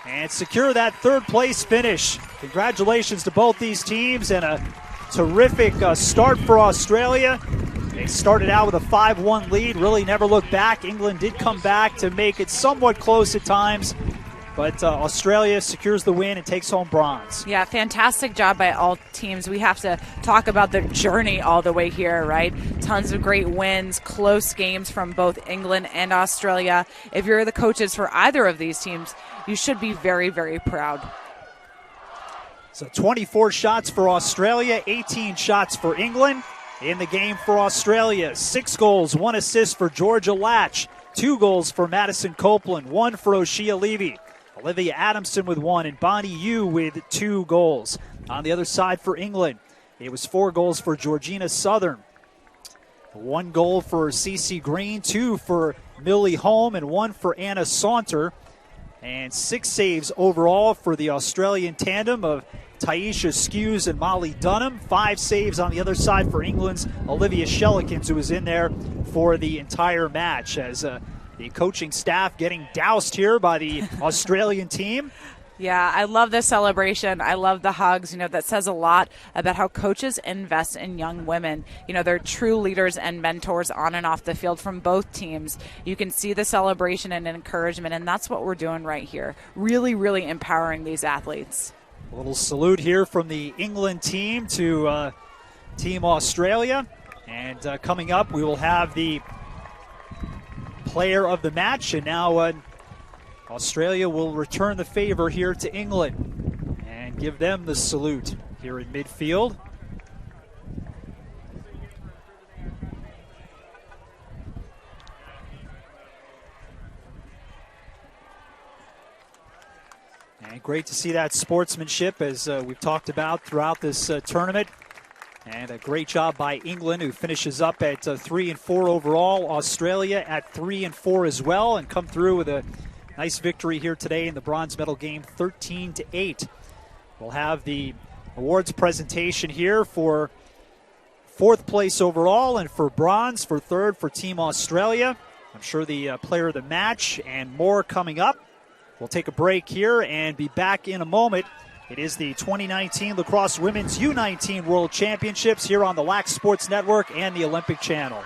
[SPEAKER 2] And secure that third place finish. Congratulations to both these teams, and a terrific start for Australia. They started out with a 5-1 lead, really never looked back. England did come back to make it somewhat close at times, but Australia secures the win and takes home bronze.
[SPEAKER 1] Yeah, fantastic job by all teams. We have to talk about the journey all the way here, right? Tons of great wins, close games from both England and Australia. If you're the coaches for either of these teams, you should be very, very proud.
[SPEAKER 2] So 24 shots for Australia, 18 shots for England. In the game for Australia, 6 goals, 1 assist for Georgia Latch, 2 goals for Madison Copeland, 1 for Oshia Levy, Olivia Adamson with 1, and Bonnie Yu with 2 goals. On the other side for England, it was 4 goals for Georgina Southern, 1 goal for Cece Green, 2 for Millie Holm, and 1 for Anna Saunter. And 6 saves overall for the Australian tandem of Taisha Skews and Molly Dunham. 5 saves on the other side for England's Olivia Shellikins, who was in there for the entire match, as the coaching staff getting doused here by the Australian team.
[SPEAKER 1] Yeah, I love this celebration. I love the hugs. You know, that says a lot about how coaches invest in young women. You know, they're true leaders and mentors on and off the field from both teams. You can see the celebration and encouragement, and that's what we're doing right here. Really, really empowering these athletes.
[SPEAKER 2] A little salute here from the England team to Team Australia. And coming up, we will have the player of the match, and now Australia will return the favor here to England and give them the salute here in midfield. And great to see that sportsmanship, as we've talked about throughout this tournament. And a great job by England, who finishes up at 3-4 overall. Australia at 3-4 as well, and come through with a nice victory here today in the bronze medal game, 13-8. We'll have the awards presentation here for 4th place overall, and for bronze, for 3rd for Team Australia. I'm sure the player of the match and more coming up. We'll take a break here and be back in a moment. It is the 2019 Lacrosse Women's U19 World Championships here on the Lac Sports Network and the Olympic Channel.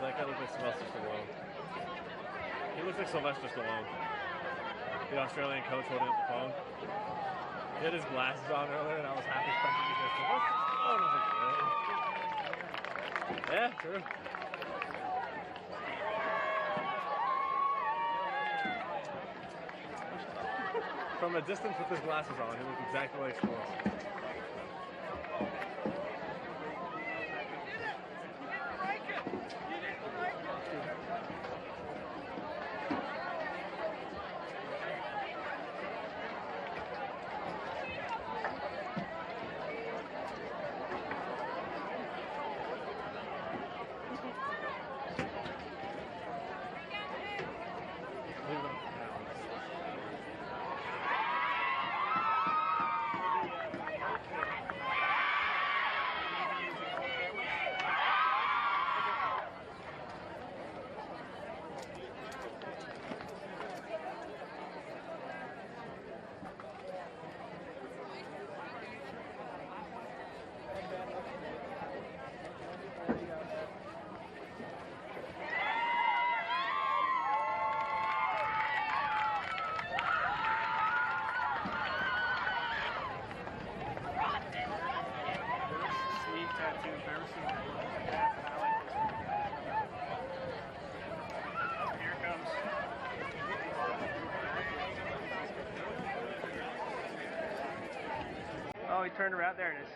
[SPEAKER 5] That guy looks like Sylvester Stallone. He looks like Sylvester Stallone. The Australian coach holding up the phone. He had his glasses on earlier, and I was half expecting to hear Sylvester Stallone. I was like, really? Yeah, true. From a distance with his glasses on, he looked exactly like Stallone.
[SPEAKER 6] Oh, he turned around. There it is.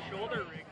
[SPEAKER 6] shoulder rig.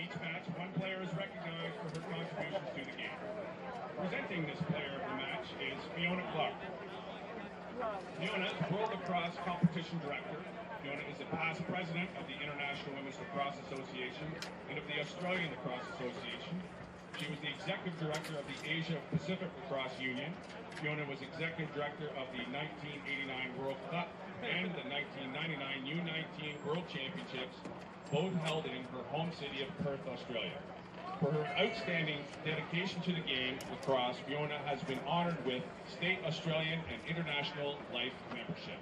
[SPEAKER 3] Each match, one player is recognized for her contributions to the game. Presenting this player of the match is Fiona Clark. Fiona is World Lacrosse Competition Director. Fiona is a past president of the International Women's Lacrosse Association and of the Australian Lacrosse Association. She was the executive director of the Asia Pacific Lacrosse Union. Fiona was executive director of the 1989 World Cup and the 1999 U19 World Championships, both held in her home city of Perth, Australia. For her outstanding dedication to the game, lacrosse, Fiona has been honored with state, Australian, and international life membership.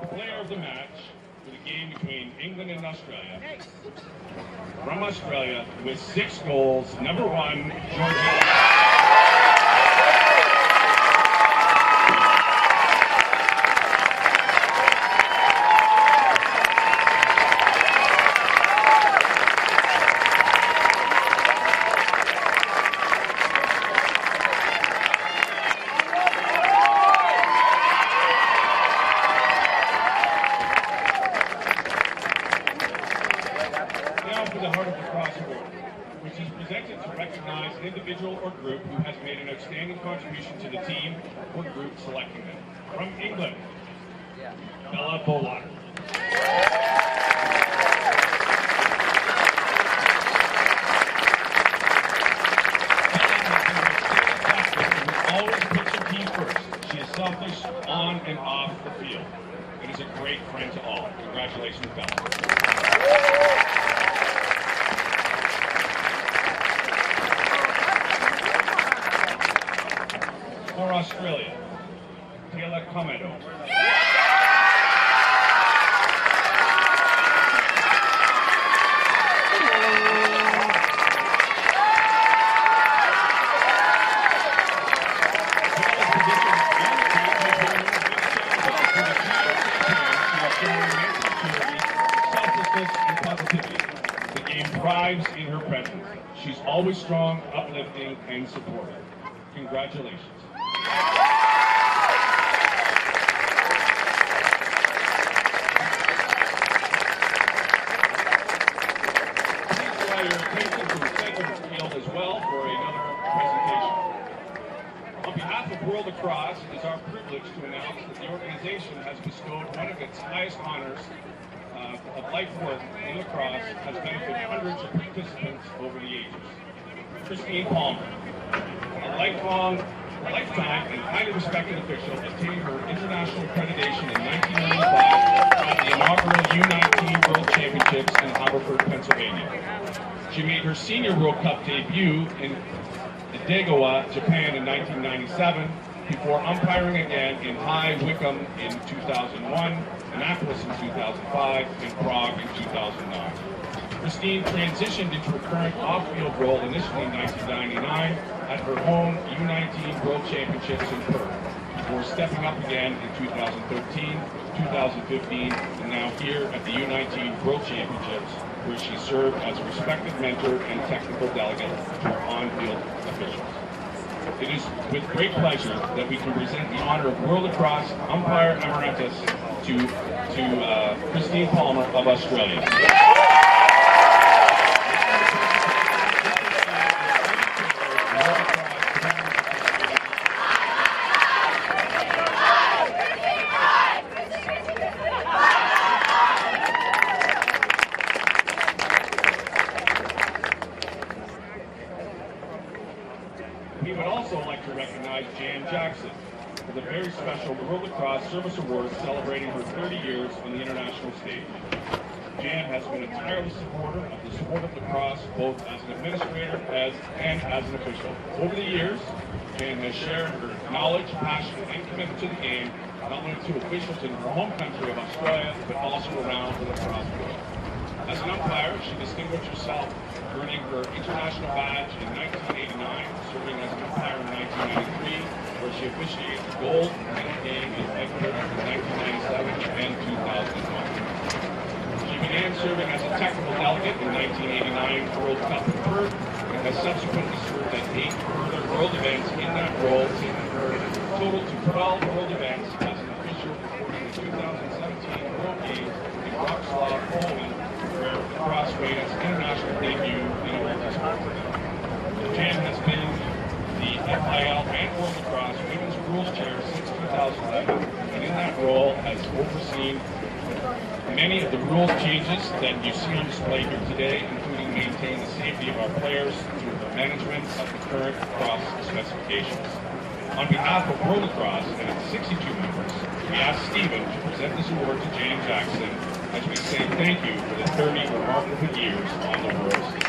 [SPEAKER 3] Player of the match for the game between England and Australia. From Australia with 6 goals, number 1, Georgia. The Heart of Lacrosse Award, which is presented to recognize an individual or group who has made an outstanding contribution to the team or group selecting them. From England, Bella Bowater. Always puts her team first. She is selfish on and off the field. It is a great friend to all. Congratulations, Bella. For Australia, Taylor Comedo. The game thrives in her presence. She's always strong, uplifting, and supportive. Congratulations. announced that the organization has bestowed one of its highest honors of life work in lacrosse, has benefited hundreds of participants over the ages. Christine Palmer, a lifetime and highly respected official, obtained her international accreditation in 1995 at the inaugural U19 World Championships in Haverford, Pennsylvania. She made her senior World Cup debut in Edogawa, Japan in 1997, before umpiring again in High Wycombe in 2001, Annapolis in 2005, and Prague in 2009. Christine transitioned into her current off-field role initially in 1999 at her home U19 World Championships in Perth, before stepping up again in 2013, 2015, and now here at the U19 World Championships, where she served as a respected mentor and technical delegate to on-field officials. It is with great pleasure that we can present the honor of World Lacrosse Umpire Emeritus to Christine Palmer of Australia. We would also like to recognize Jan Jackson for the very special World Lacrosse Service Award celebrating her 30 years on the international stage. Jan has been a tireless supporter of the sport of lacrosse, both as an administrator and as an official. Over the years, Jan has shared her knowledge, passion, and commitment to the game, not only to officials in her home country of Australia, but also around the lacrosse world. As an umpire, she distinguished herself, earning her international badge in 1989, serving as an umpire in 1993, where she officiated the gold medal game in Ecuador in 1997 and 2001. She began serving as a technical delegate in 1989 World Cup in Perth, and has subsequently served at 8 further world events in that role, taking her total to 12 world events as an official, including the 2017 World Games in Wrocław, Poland, where lacrosse made its international debut in a multi-sport event. Jan has been the FIL and World Lacrosse Women's Rules Chair since 2011, and in that role has overseen many of the rules changes that you see on display here today, including maintaining the safety of our players through the management of the current lacrosse specifications. On behalf of World Lacrosse and its 62 members, we ask Stephen to present this award to Jan Jackson as we say thank you for the 30 remarkable years on the world stage.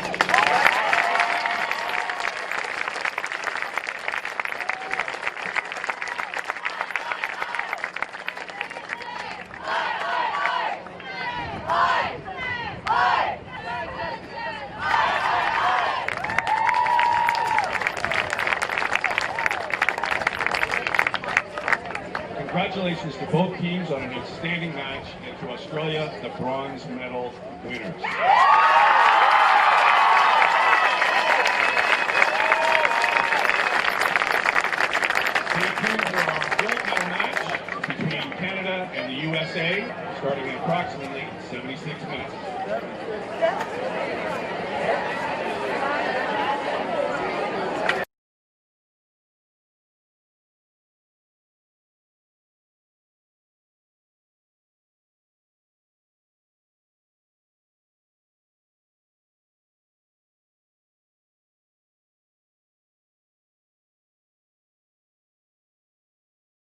[SPEAKER 3] Congratulations to both teams on an outstanding match, and to Australia, the bronze medal winners. Stay tuned for our gold medal match between Canada and the USA, starting in approximately 76 minutes.